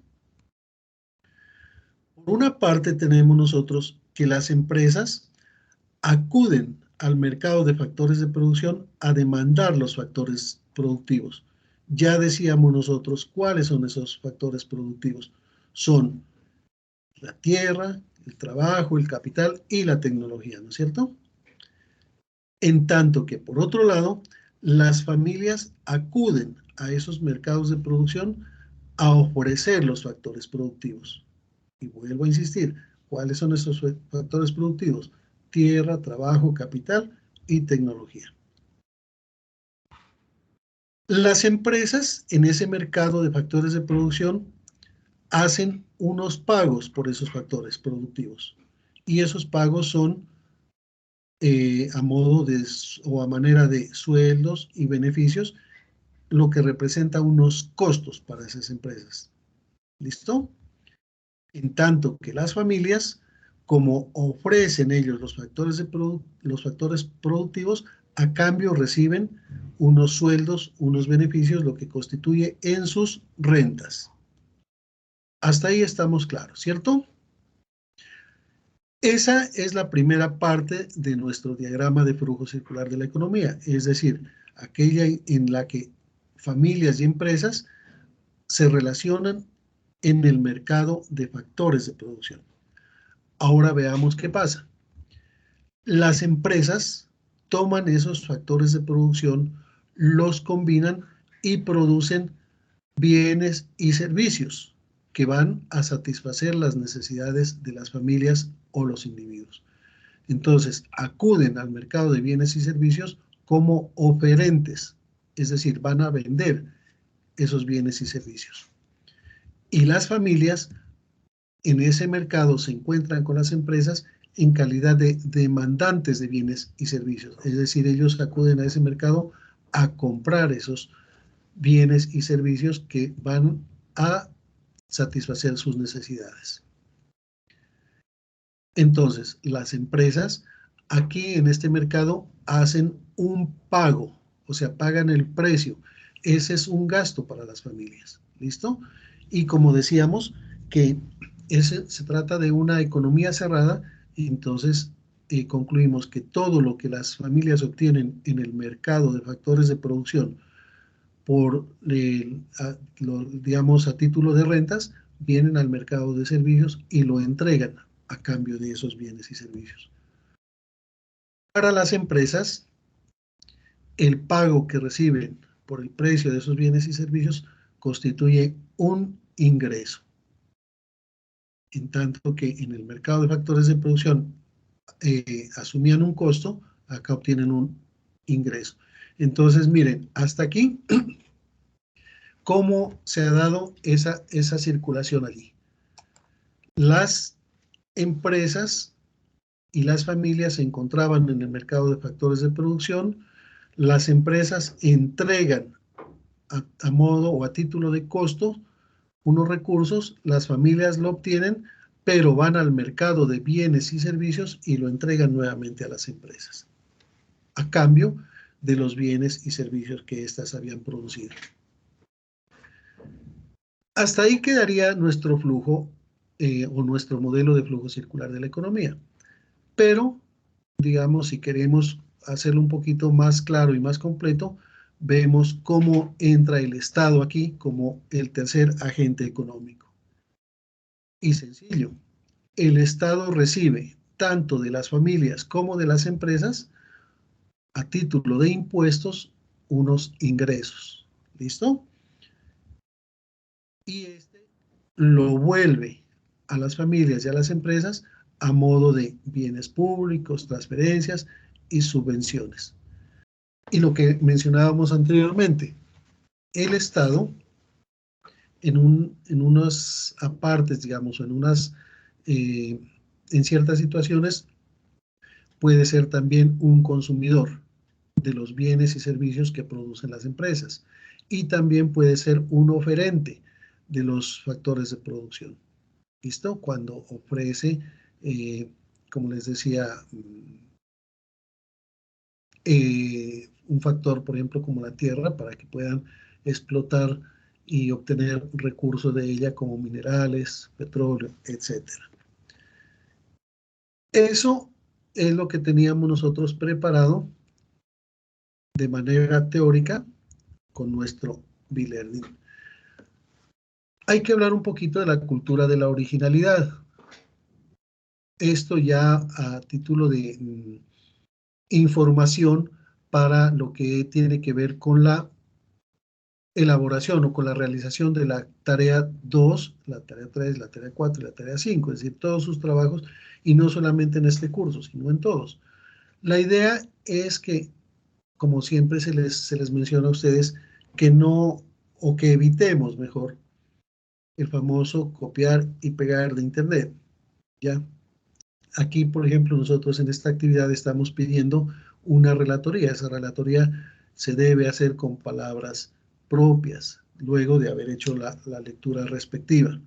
Por una parte tenemos nosotros que las empresas acuden al mercado de factores de producción a demandar los factores productivos. Ya decíamos nosotros cuáles son esos factores productivos. Son la tierra, el trabajo, el capital y la tecnología, ¿no es cierto? En tanto que, por otro lado, las familias acuden a esos mercados de producción a ofrecer los factores productivos. Y vuelvo a insistir, ¿cuáles son esos factores productivos? Tierra, trabajo, capital y tecnología. Las empresas en ese mercado de factores de producción hacen unos pagos por esos factores productivos. Y esos pagos son a modo de o a manera de sueldos y beneficios, lo que representa unos costos para esas empresas. ¿Listo? En tanto que las familias, como ofrecen ellos los factores productivos, a cambio reciben unos sueldos, unos beneficios, lo que constituye en sus rentas. Hasta ahí estamos claros, ¿cierto? Esa es la primera parte de nuestro diagrama de flujo circular de la economía, es decir, aquella en la que familias y empresas se relacionan en el mercado de factores de producción. Ahora veamos qué pasa. Las empresas toman esos factores de producción, los combinan y producen bienes y servicios que van a satisfacer las necesidades de las familias o los individuos. Entonces, acuden al mercado de bienes y servicios como oferentes, es decir, van a vender esos bienes y servicios. Y las familias en ese mercado se encuentran con las empresas en calidad de demandantes de bienes y servicios, es decir, ellos acuden a ese mercado a comprar esos bienes y servicios que van a satisfacer sus necesidades. Entonces, las empresas aquí en este mercado hacen un pago, o sea, pagan el precio. Ese es un gasto para las familias, ¿listo? Y como decíamos, que se trata de una economía cerrada, y entonces concluimos que todo lo que las familias obtienen en el mercado de factores de producción por, digamos, a título de rentas, vienen al mercado de servicios y lo entregan a cambio de esos bienes y servicios. Para las empresas, el pago que reciben por el precio de esos bienes y servicios constituye un ingreso. En tanto que en el mercado de factores de producción asumían un costo, acá obtienen un ingreso. Entonces, miren, hasta aquí, ¿cómo se ha dado esa circulación allí? Las empresas y las familias se encontraban en el mercado de factores de producción, las empresas entregan a modo o a título de costo unos recursos, las familias lo obtienen, pero van al mercado de bienes y servicios y lo entregan nuevamente a las empresas, a cambio de los bienes y servicios que éstas habían producido. Hasta ahí quedaría nuestro flujo o nuestro modelo de flujo circular de la economía. Pero, digamos, si queremos hacerlo un poquito más claro y más completo, vemos cómo entra el Estado aquí como el tercer agente económico. Y sencillo, el Estado recibe tanto de las familias como de las empresas a título de impuestos unos ingresos. ¿Listo? Y este lo vuelve a las familias y a las empresas a modo de bienes públicos, transferencias y subvenciones. Y lo que mencionábamos anteriormente, el Estado en unas apartes, digamos, en ciertas situaciones, puede ser también un consumidor de los bienes y servicios que producen las empresas. Y también puede ser un oferente de los factores de producción. ¿Listo? Cuando ofrece, como les decía, un factor, por ejemplo, como la tierra, para que puedan explotar y obtener recursos de ella como minerales, petróleo, etc. Eso es lo que teníamos nosotros preparado de manera teórica con nuestro B-Learning. Hay que hablar un poquito de la cultura de la originalidad. Esto ya a título de información para lo que tiene que ver con la elaboración o con la realización de la tarea 2, la tarea 3, la tarea 4 y la tarea 5, es decir, todos sus trabajos, y no solamente en este curso, sino en todos. La idea es que, como siempre se les menciona a ustedes, que no, o que evitemos mejor, el famoso copiar y pegar de Internet, ¿ya? Aquí, por ejemplo, nosotros en esta actividad estamos pidiendo una relatoría. Esa relatoría se debe hacer con palabras propias, luego de haber hecho la lectura respectiva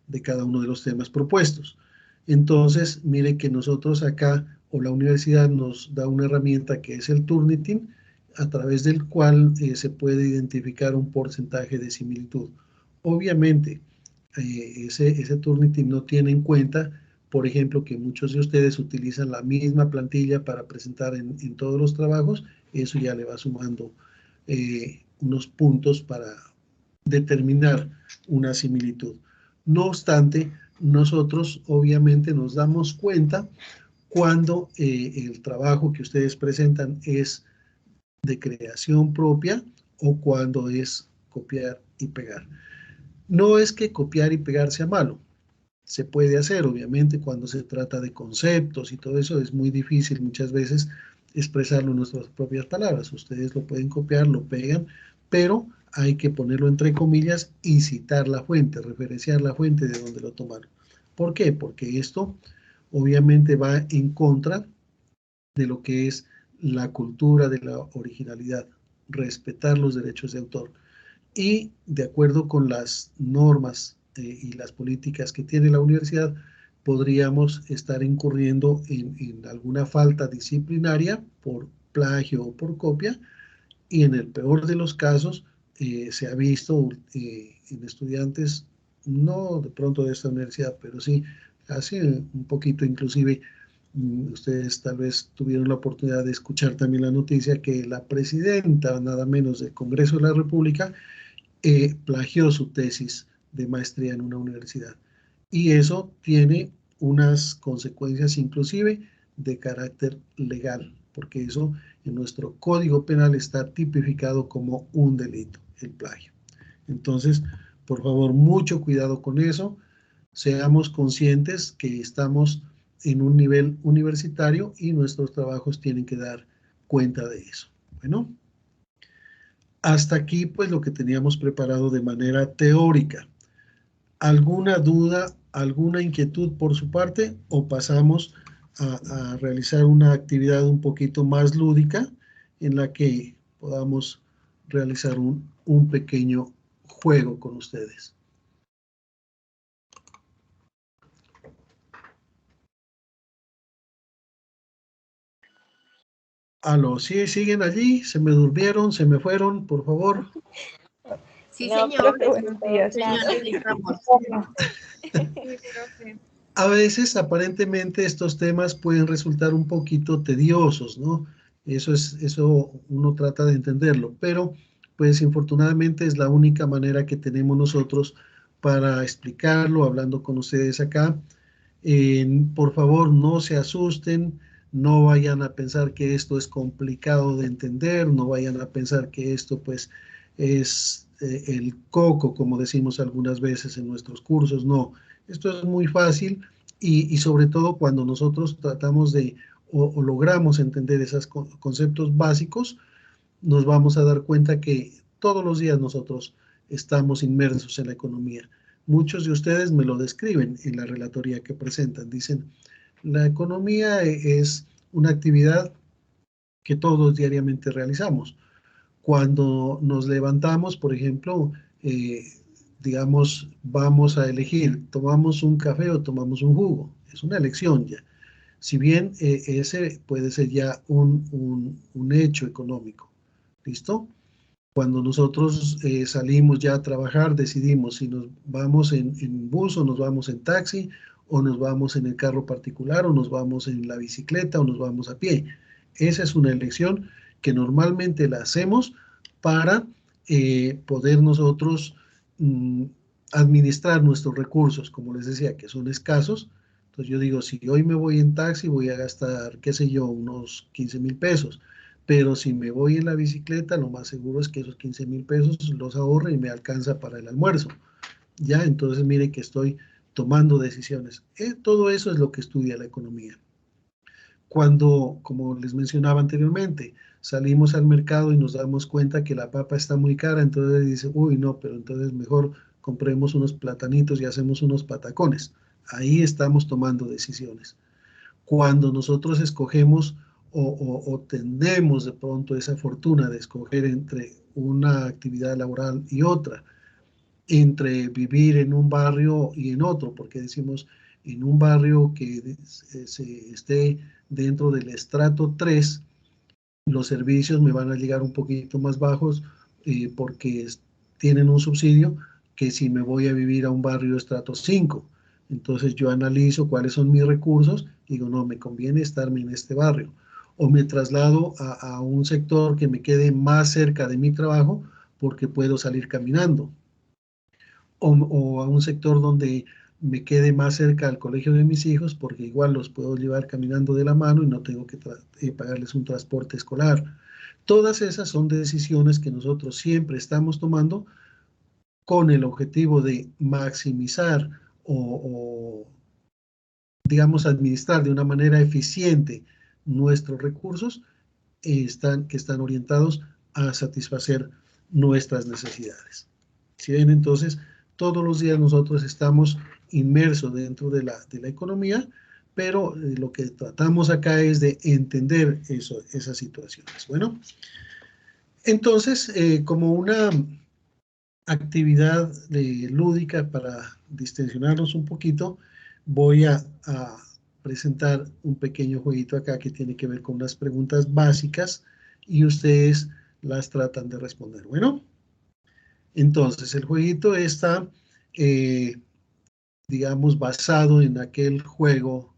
de cada uno de los temas propuestos. Entonces, mire que nosotros acá, o la universidad nos da una herramienta que es el Turnitin, a través del cual se puede identificar un porcentaje de similitud. Obviamente, ese Turnitin no tiene en cuenta, por ejemplo, que muchos de ustedes utilizan la misma plantilla para presentar en todos los trabajos. Eso ya le va sumando unos puntos para determinar una similitud. No obstante, nosotros obviamente nos damos cuenta cuando el trabajo que ustedes presentan es de creación propia o cuando es copiar y pegar. No es que copiar y pegar sea malo, se puede hacer, obviamente, cuando se trata de conceptos y todo eso es muy difícil muchas veces expresarlo en nuestras propias palabras. Ustedes lo pueden copiar, lo pegan, pero hay que ponerlo entre comillas y citar la fuente, referenciar la fuente de donde lo tomaron. ¿Por qué? Porque esto obviamente va en contra de lo que es la cultura de la originalidad, respetar los derechos de autor. Y de acuerdo con las normas y las políticas que tiene la universidad, podríamos estar incurriendo en alguna falta disciplinaria por plagio o por copia, y en el peor de los casos se ha visto en estudiantes, no de pronto de esta universidad, pero sí hace un poquito inclusive. Ustedes tal vez tuvieron la oportunidad de escuchar también la noticia que la presidenta, nada menos del Congreso de la República, plagió su tesis de maestría en una universidad. Y eso tiene unas consecuencias inclusive de carácter legal, porque eso en nuestro Código Penal está tipificado como un delito, el plagio. Entonces, por favor, mucho cuidado con eso. Seamos conscientes que estamos en un nivel universitario y nuestros trabajos tienen que dar cuenta de eso. Bueno. Hasta aquí, pues, lo que teníamos preparado de manera teórica. ¿Alguna duda, alguna inquietud por su parte? ¿O pasamos a realizar una actividad un poquito más lúdica en la que podamos realizar un pequeño juego con ustedes? Aló, ¿sí siguen allí? ¿Se me durmieron? ¿Se me fueron? Por favor. Sí, no, señor. Buenos días. A veces, aparentemente, estos temas pueden resultar un poquito tediosos, ¿no? Eso uno trata de entenderlo, pero pues infortunadamente es la única manera que tenemos nosotros para explicarlo, hablando con ustedes acá. Por favor, no se asusten, no vayan a pensar que esto es complicado de entender, no vayan a pensar que esto pues es el coco, como decimos algunas veces en nuestros cursos. No, esto es muy fácil y sobre todo cuando nosotros tratamos de o logramos entender esos conceptos básicos, nos vamos a dar cuenta que todos los días nosotros estamos inmersos en la economía. Muchos de ustedes me lo describen en la relatoría que presentan. Dicen, la economía es una actividad que todos diariamente realizamos. Cuando nos levantamos, por ejemplo, digamos, vamos a elegir, tomamos un café o tomamos un jugo. Es una elección ya. Si bien ese puede ser ya un hecho económico. ¿Listo? Cuando nosotros salimos ya a trabajar, decidimos si nos vamos en bus o nos vamos en taxi, o nos vamos en el carro particular, o nos vamos en la bicicleta, o nos vamos a pie. Esa es una elección que normalmente la hacemos para poder nosotros administrar nuestros recursos, como les decía, que son escasos. Entonces yo digo, si hoy me voy en taxi, voy a gastar, qué sé yo, unos 15,000 pesos. Pero si me voy en la bicicleta, lo más seguro es que esos 15,000 pesos los ahorre y me alcanza para el almuerzo. Ya, entonces mire que estoy tomando decisiones. Todo eso es lo que estudia la economía. Cuando, como les mencionaba anteriormente, salimos al mercado y nos damos cuenta que la papa está muy cara, entonces dice, uy, no, pero entonces mejor compremos unos platanitos y hacemos unos patacones. Ahí estamos tomando decisiones. Cuando nosotros escogemos o tenemos de pronto esa fortuna de escoger entre una actividad laboral y otra, entre vivir en un barrio y en otro, porque decimos en un barrio que se esté dentro del estrato 3, los servicios me van a llegar un poquito más bajos porque tienen un subsidio que si me voy a vivir a un barrio estrato 5. Entonces yo analizo cuáles son mis recursos y digo, no, me conviene estarme en este barrio. O me traslado a un sector que me quede más cerca de mi trabajo porque puedo salir caminando. O a un sector donde me quede más cerca al colegio de mis hijos porque igual los puedo llevar caminando de la mano y no tengo que pagarles un transporte escolar. Todas esas son decisiones que nosotros siempre estamos tomando con el objetivo de maximizar o digamos, administrar de una manera eficiente nuestros recursos que están orientados a satisfacer nuestras necesidades. Si ven, entonces, todos los días nosotros estamos inmersos dentro de la economía, pero lo que tratamos acá es de entender esas situaciones. Bueno, entonces, como una actividad lúdica para distensionarnos un poquito, voy a presentar un pequeño jueguito acá que tiene que ver con unas preguntas básicas y ustedes las tratan de responder. Bueno, entonces el jueguito está, digamos, basado en aquel juego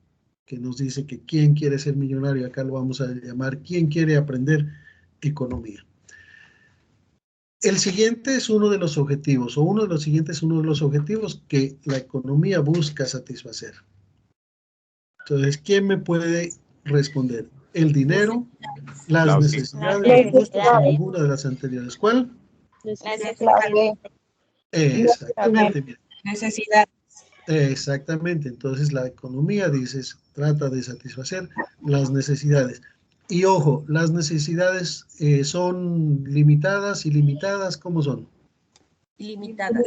que nos dice que quién quiere ser millonario, acá lo vamos a llamar quién quiere aprender economía. El siguiente es uno de los objetivos, o uno de los siguientes es uno de los objetivos que la economía busca satisfacer. Entonces, ¿quién me puede responder? El dinero, las necesidades, respuestas, ninguna de las anteriores. ¿Cuál? Exactamente. Necesidad. Exactamente. Entonces, la economía, dices, trata de satisfacer las necesidades. Y ojo, las necesidades son limitadas, ilimitadas, ¿cómo son? Ilimitadas.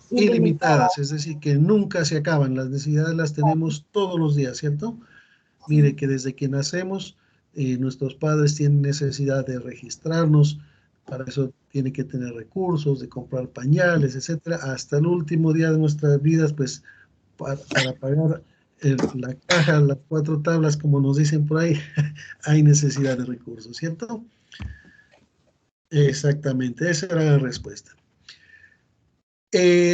Ilimitadas, es decir, que nunca se acaban. Las necesidades las tenemos todos los días, ¿cierto? Mire que desde que nacemos, nuestros padres tienen necesidad de registrarnos, para eso tiene que tener recursos, de comprar pañales, etcétera, hasta el último día de nuestras vidas, pues para pagar la caja, las 4 tablas, como nos dicen por ahí, hay necesidad de recursos, ¿cierto? Exactamente, esa era la respuesta.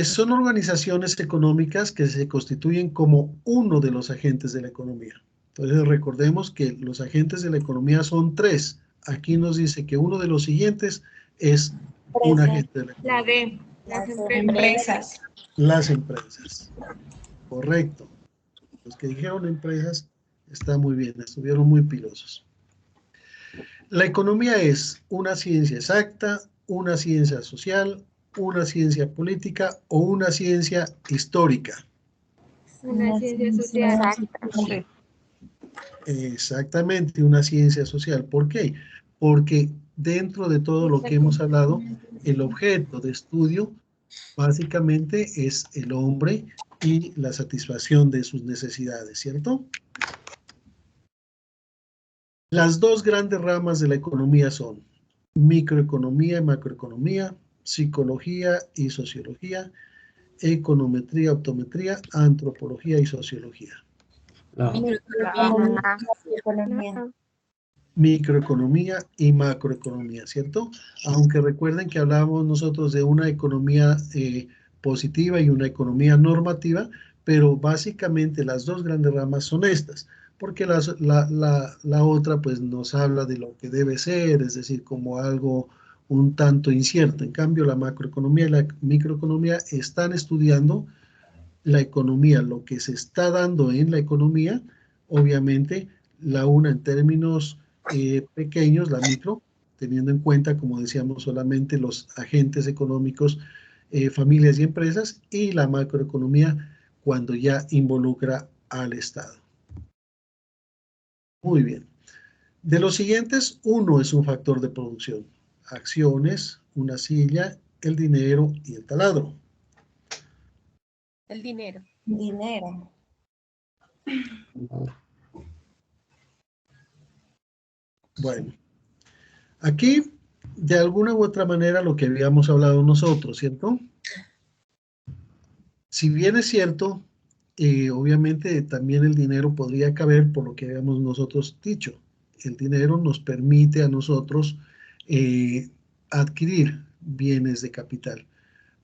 Son organizaciones económicas que se constituyen como uno de los agentes de la economía. Entonces recordemos que los agentes de la economía son 3. Aquí nos dice que uno de los siguientes es un agente de la economía. La D, las empresas. Las empresas. Correcto. Los que dijeron empresas está muy bien, estuvieron muy pilosos. La economía es una ciencia exacta, una ciencia social, una ciencia política o una ciencia histórica. Una ciencia social. Exactamente, una ciencia social. ¿Por qué? Porque dentro de todo lo que hemos hablado, el objeto de estudio básicamente es el hombre y la satisfacción de sus necesidades, ¿cierto? Las dos grandes ramas de la economía son microeconomía y macroeconomía, psicología y sociología, econometría, optometría, antropología y sociología. Microeconomía y macroeconomía, ¿cierto? Aunque recuerden que hablábamos nosotros de una economía positiva y una economía normativa, pero básicamente las dos grandes ramas son estas, porque la otra pues nos habla de lo que debe ser, es decir, como algo un tanto incierto. En cambio, la macroeconomía y la microeconomía están estudiando la economía, lo que se está dando en la economía, obviamente la una en términos pequeños, la micro, teniendo en cuenta, como decíamos, solamente los agentes económicos, familias y empresas, y la macroeconomía cuando ya involucra al Estado. Muy bien. De los siguientes, uno es un factor de producción. Acciones, una silla, el dinero y el taladro. El dinero. Dinero. Bueno, aquí de alguna u otra manera lo que habíamos hablado nosotros, ¿cierto? Si bien es cierto, obviamente también el dinero podría caber por lo que habíamos nosotros dicho. El dinero nos permite a nosotros adquirir bienes de capital.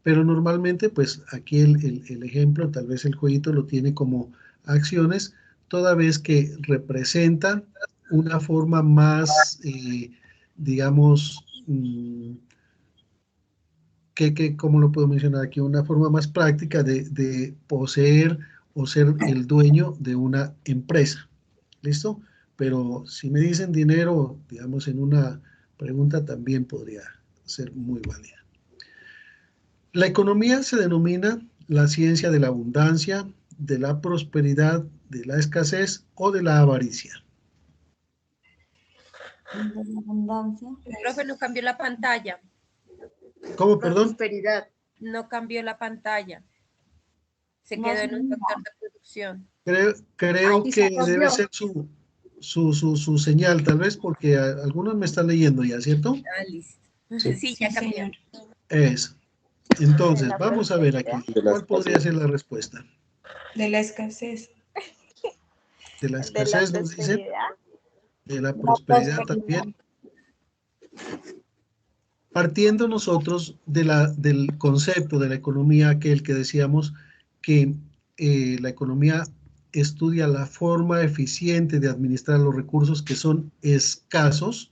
Pero normalmente, pues aquí el ejemplo, tal vez el jueguito lo tiene como acciones, toda vez que representan una forma más, digamos, ¿cómo lo puedo mencionar aquí? Una forma más práctica de poseer o ser el dueño de una empresa. ¿Listo? Pero si me dicen dinero, digamos, en una pregunta también podría ser muy válida. La economía se denomina la ciencia de la abundancia, de la prosperidad, de la escasez o de la avaricia. De la abundancia. Profe, no cambió la pantalla. ¿Cómo, perdón? Prosperidad. No cambió la pantalla. Se quedó en un factor de producción. Creo que debe ser su señal, tal vez, porque algunos me están leyendo ya, ¿cierto? Ah, listo. Sí. Sí, ya cambió. Es. Entonces, la vamos a ver aquí. ¿Cuál podría ser la respuesta? De la escasez. De la escasez, De la nos dice. prosperidad. De la prosperidad también. Partiendo nosotros del concepto de la economía, aquel que decíamos que la economía estudia la forma eficiente de administrar los recursos que son escasos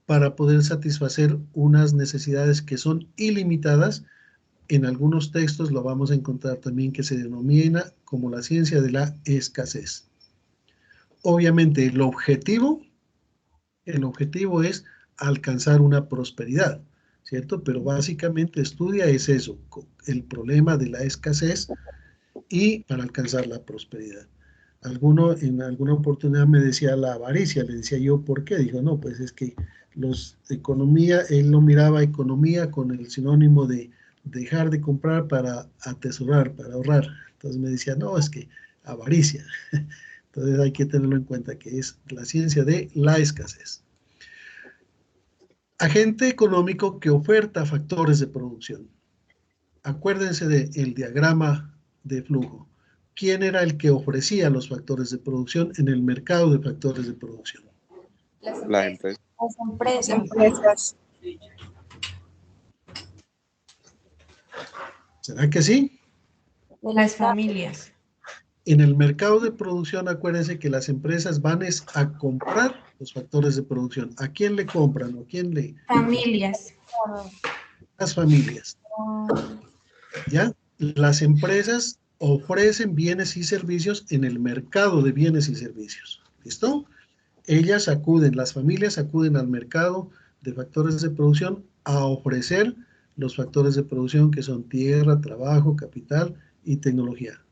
para poder satisfacer unas necesidades que son ilimitadas. En algunos textos lo vamos a encontrar también que se denomina como la ciencia de la escasez. Obviamente el objetivo es alcanzar una prosperidad, ¿cierto? Pero básicamente estudia es eso, el problema de la escasez y para alcanzar la prosperidad. En alguna oportunidad me decía la avaricia, le decía yo, ¿por qué? Dijo, no, pues es que él no miraba economía con el sinónimo de dejar de comprar para atesorar, para ahorrar. Entonces me decía, no, es que avaricia. Entonces hay que tenerlo en cuenta que es la ciencia de la escasez. Agente económico que oferta factores de producción. Acuérdense del diagrama de flujo. ¿Quién era el que ofrecía los factores de producción en el mercado de factores de producción? Las empresas. Las empresas. ¿Será que sí? Las familias. En el mercado de producción, acuérdense que las empresas van a comprar los factores de producción. ¿A quién le compran o quién le? Familias. Las familias. ¿Ya? Las empresas ofrecen bienes y servicios en el mercado de bienes y servicios. ¿Listo? Las familias acuden al mercado de factores de producción a ofrecer los factores de producción que son tierra, trabajo, capital y tecnología.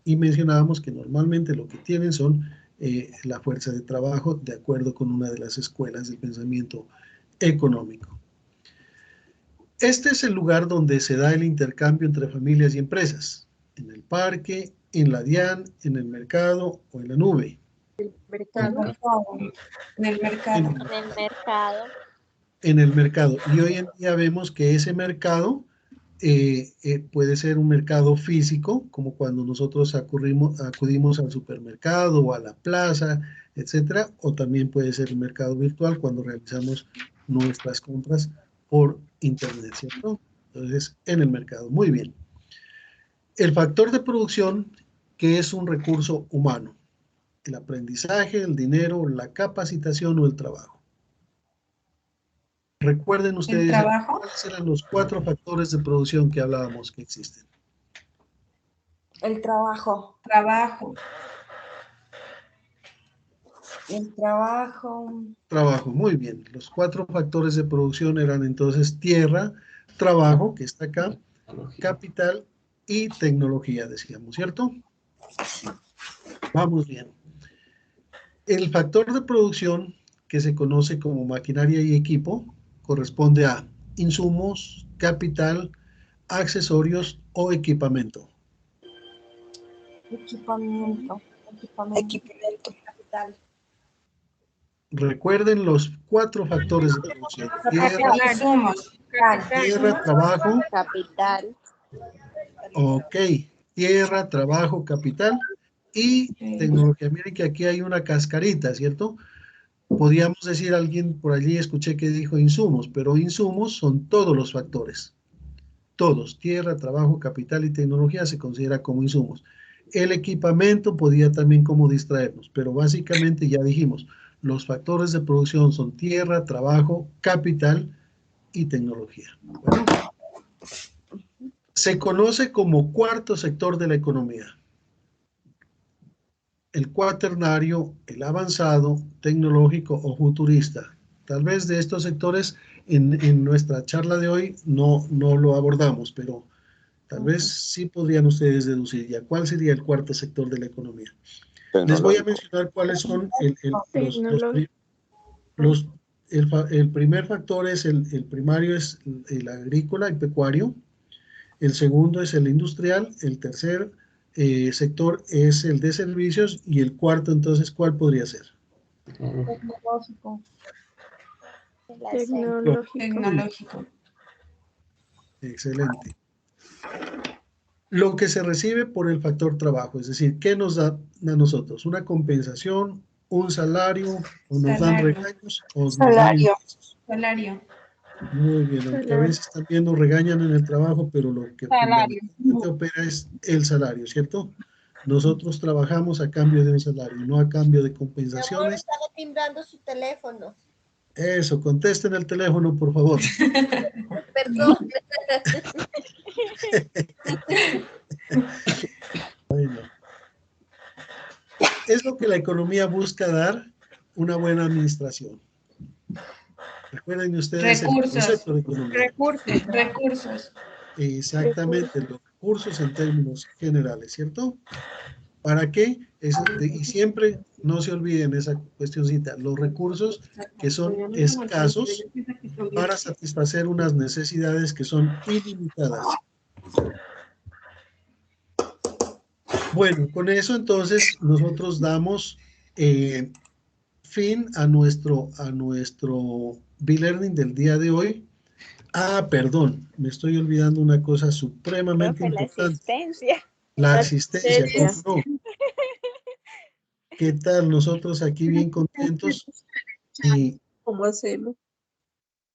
Y mencionábamos que normalmente lo que tienen son la fuerza de trabajo de acuerdo con una de las escuelas del pensamiento económico. Este es el lugar donde se da el intercambio entre familias y empresas, en el parque, en la DIAN, en el mercado o en la nube. Mercado. En el mercado. En el mercado. En el mercado. Y hoy en día vemos que ese mercado puede ser un mercado físico, como cuando nosotros acudimos al supermercado o a la plaza, etcétera, o también puede ser un mercado virtual cuando realizamos nuestras compras por internet, ¿cierto? Entonces, en el mercado. Muy bien. El factor de producción, que es un recurso humano. El aprendizaje, el dinero, la capacitación o el trabajo. Recuerden ustedes trabajo. cuáles eran los 4 factores de producción que hablábamos que existen. El trabajo. Trabajo. El trabajo. Trabajo, muy bien. Los 4 factores de producción eran entonces tierra, trabajo, que está acá, capital y tecnología, decíamos, ¿cierto? Vamos bien. El factor de producción, que se conoce como maquinaria y equipo, corresponde a insumos, capital, accesorios o equipamiento. Equipamiento. Equipamiento. Capital. Recuerden los 4 factores de producción. Insumos. Tierra, trabajo. Capital. Ok. Tierra, trabajo, capital y tecnología. Miren que aquí hay una cascarita, ¿cierto? Podríamos decir, alguien por allí escuché que dijo insumos, pero insumos son todos los factores. Todos, tierra, trabajo, capital y tecnología se considera como insumos. El equipamiento podía también como distraernos, pero básicamente ya dijimos, los factores de producción son tierra, trabajo, capital y tecnología. Bueno, se conoce como cuarto sector de la economía. El cuaternario, el avanzado, tecnológico o futurista. Tal vez de estos sectores en nuestra charla de hoy no lo abordamos, pero tal vez sí podrían ustedes deducir ya cuál sería el cuarto sector de la economía. Les voy a mencionar cuáles son el primer factor es el primario es el agrícola y pecuario, el segundo es el industrial, el tercer sector es el de servicios y el cuarto entonces ¿cuál podría ser? Tecnológico. Tecnológico. Excelente. Lo que se recibe por el factor trabajo, es decir, ¿qué nos da a nosotros? ¿Una compensación, un salario, o nos dan regaños, o nos dan ingresos? Salario. Muy bien, aunque a veces también nos regañan en el trabajo, pero lo que fundamentalmente opera es el salario, ¿cierto? Nosotros trabajamos a cambio de un salario, no a cambio de compensaciones. Estaba timbrando su teléfono. Eso, contesten el teléfono, por favor. Perdón. Bueno. Es lo que la economía busca dar, una buena administración. Recuerden ustedes el concepto de economía. Recursos. Exactamente, los recursos en términos generales, ¿cierto? ¿Para qué? Y siempre no se olviden esa cuestioncita, los recursos que son escasos para satisfacer unas necesidades que son ilimitadas. Bueno, con eso entonces nosotros damos fin a nuestro B-Learning del día de hoy. Ah, perdón, me estoy olvidando una cosa supremamente importante. La asistencia, ¿cómo no? ¿Qué tal? Nosotros aquí bien contentos. Y, ¿Cómo hacerlo?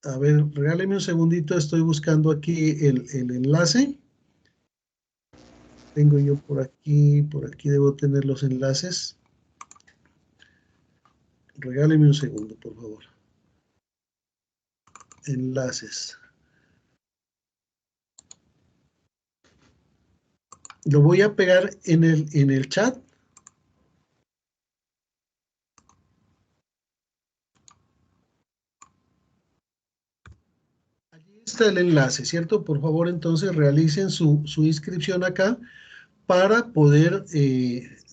a ver, regáleme un segundito, estoy buscando aquí el enlace. Tengo yo por aquí debo tener los enlaces. Regáleme un segundo, por favor. Enlaces. Lo voy a pegar en el chat. Allí está el enlace, ¿cierto? Por favor, entonces realicen su inscripción acá para poder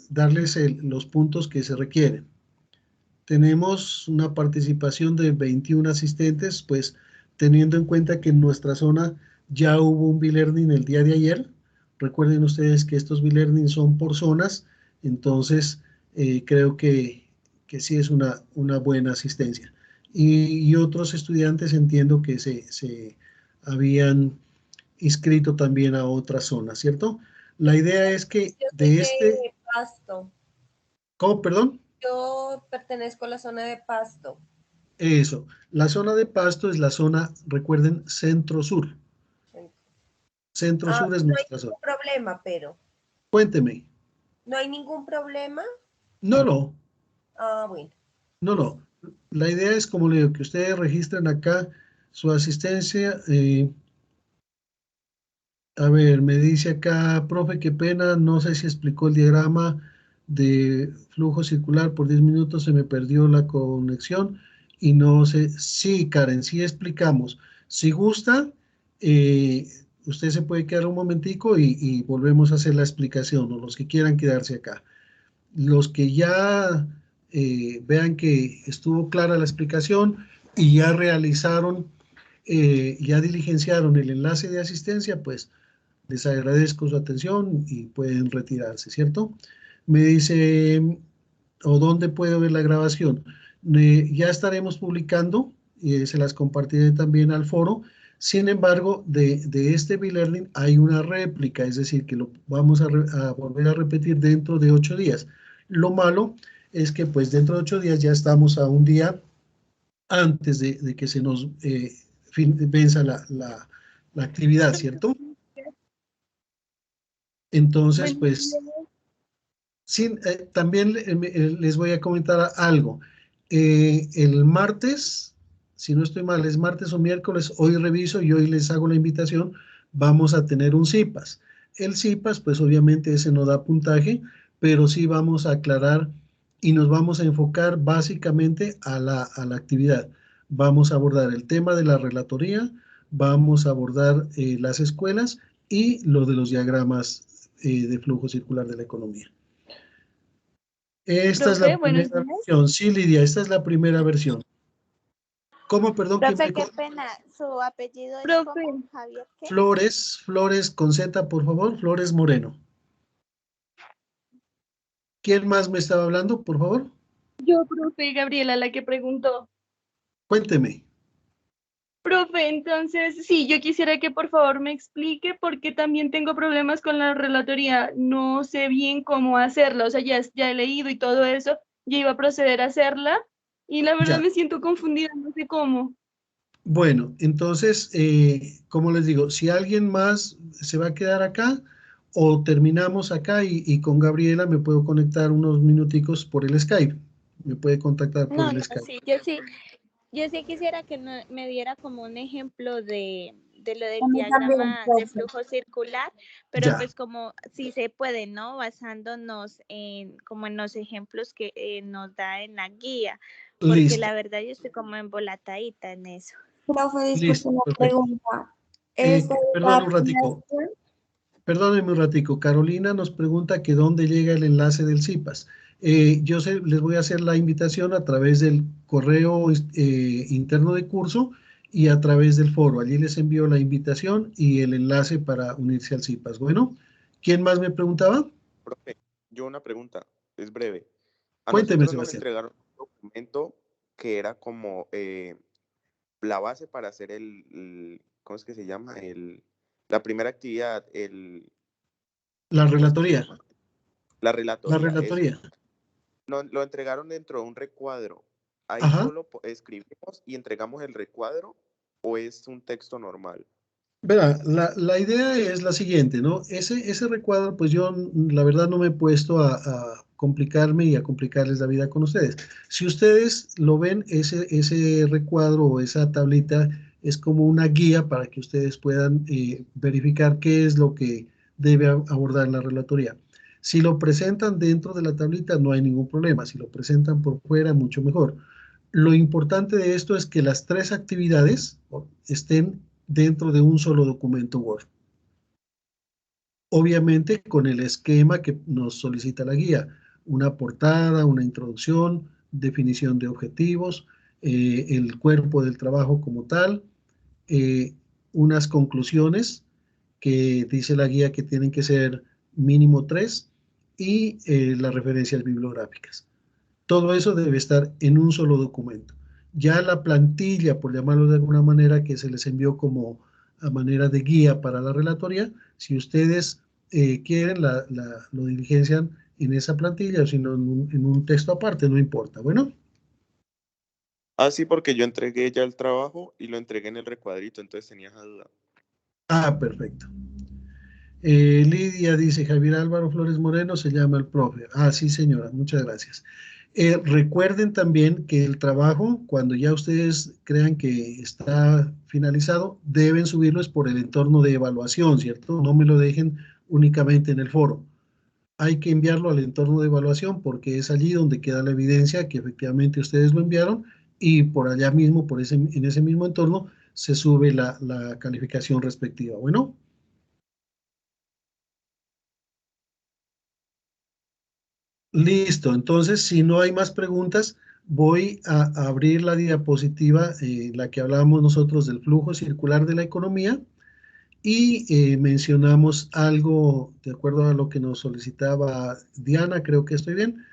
darles los puntos que se requieren. tenemos una participación de 21 asistentes, pues teniendo en cuenta que en nuestra zona ya hubo un B-Learning el día de ayer. Recuerden ustedes que estos B-Learning son por zonas, entonces creo que sí es una buena asistencia. Y otros estudiantes entiendo que se habían inscrito también a otras zonas, ¿cierto? La idea es que Yo de soy este... de Pasto. ¿Cómo, perdón? Yo pertenezco a la zona de Pasto. Eso. La zona de Pasto es la zona, recuerden, centro-sur. Centro-sur es No hay nuestra zona. ningún problema, pero. Cuénteme. ¿No hay ningún problema? No, no, Bueno. no. La idea es, como le digo, que ustedes registren acá su asistencia. A ver, me dice acá, profe, qué pena, no sé si explicó el diagrama de flujo circular por 10 minutos, se me perdió la conexión y no sé, sí, Karen, sí explicamos. Si gusta, usted se puede quedar un momentico y volvemos a hacer la explicación, o los que quieran quedarse acá. Los que ya vean que estuvo clara la explicación y ya realizaron, ya diligenciaron el enlace de asistencia, pues les agradezco su atención y pueden retirarse, ¿cierto? Me dice, ¿o dónde puedo ver la grabación? Ya estaremos publicando, y se las compartiré también al foro. Sin embargo, de este B-Learning hay una réplica, es decir, que lo vamos a volver a repetir dentro de 8 días. Lo malo es que pues dentro de 8 días ya estamos a un día antes de que se nos venza la actividad, ¿cierto? Entonces, pues, sí, también les voy a comentar algo. El martes, si no estoy mal, es martes o miércoles, hoy reviso y hoy les hago la invitación, vamos a tener un CIPAS. El CIPAS, pues obviamente ese no da puntaje, pero sí vamos a aclarar y nos vamos a enfocar básicamente a la actividad. Vamos a abordar el tema de la relatoría, vamos a abordar las escuelas y lo de los diagramas de flujo circular de la economía. Esta es la Profe, buenos primera días. versión. Sí, Lidia, esta es la primera versión. ¿Cómo, perdón? ¿Quién Profe, me qué pena. Su apellido es Profe, como Javier, ¿qué? Flores con Z, por favor, Flores Moreno. ¿Quién más me estaba hablando, por favor? yo, profe, Gabriela, la que preguntó. Cuénteme. Profe, entonces, sí, yo quisiera que por favor me explique porque también tengo problemas con la relatoría. No sé bien cómo hacerla, o sea, ya he leído y todo eso, ya iba a proceder a hacerla y la verdad Ya. me siento confundida, no sé cómo. Bueno, entonces, como les digo, si alguien más se va a quedar acá o terminamos acá y con Gabriela me puedo conectar unos minuticos por el Skype. Me puede contactar por No, el no, Skype. sí, yo sí quisiera que me diera como un ejemplo de lo del A mí también, diagrama de profe. flujo circular, pero Ya, pues como si se puede, ¿no? Basándonos como en los ejemplos que nos da en la guía, porque listo, la verdad yo estoy como embolatadita en eso. Profe, disculpe listo, una perfecto. pregunta. ¿Esta es Perdón la un primera ratico. sesión? Perdónenme un ratico, Carolina nos pregunta que dónde llega el enlace del CIPAS. Les voy a hacer la invitación a través del correo interno de curso y a través del foro. Allí les envío la invitación y el enlace para unirse al CIPAS. Bueno, ¿quién más me preguntaba? Profe, yo una pregunta, es breve. A Cuénteme, nosotros nos Sebastián. entregaron un documento que era como la base para hacer ¿cómo es que se llama? La primera actividad, La ¿cómo es que se relatoría. llama? La La relatoría, eso. relatoría. Lo entregaron dentro de un recuadro. ¿Ahí Ajá. solo escribimos y entregamos el recuadro o es un texto normal? Verá, la idea es la siguiente, ¿no? Ese recuadro, pues yo la verdad no me he puesto a complicarme y a complicarles la vida con ustedes. Si ustedes lo ven, ese recuadro o esa tablita es como una guía para que ustedes puedan verificar qué es lo que debe abordar la relatoría. Si lo presentan dentro de la tablita, no hay ningún problema. Si lo presentan por fuera, mucho mejor. Lo importante de esto es que las 3 actividades estén dentro de un solo documento Word. Obviamente con el esquema que nos solicita la guía, una portada, una introducción, definición de objetivos, el cuerpo del trabajo como tal, unas conclusiones que dice la guía que tienen que ser mínimo 3 y las referencias bibliográficas. Todo eso debe estar en un solo documento. Ya la plantilla, por llamarlo de alguna manera, que se les envió como a manera de guía para la relatoría, si ustedes quieren, lo diligencian en esa plantilla, o si no, en un texto aparte, no importa. Bueno. Ah, sí, porque yo entregué ya el trabajo y lo entregué en el recuadrito, entonces tenía esa duda. Ah, perfecto. Lidia dice, Javier Álvaro Flores Moreno se llama el profe. Ah, sí, señora, muchas gracias. Recuerden también que el trabajo, cuando ya ustedes crean que está finalizado, deben subirlo es por el entorno de evaluación, ¿cierto? No me lo dejen únicamente en el foro. Hay que enviarlo al entorno de evaluación porque es allí donde queda la evidencia que efectivamente ustedes lo enviaron y por allá mismo, en ese mismo entorno, se sube la calificación respectiva. Bueno. Listo, entonces si no hay más preguntas, voy a abrir la diapositiva en la que hablábamos nosotros del flujo circular de la economía y mencionamos algo, de acuerdo a lo que nos solicitaba Diana, creo que estoy bien,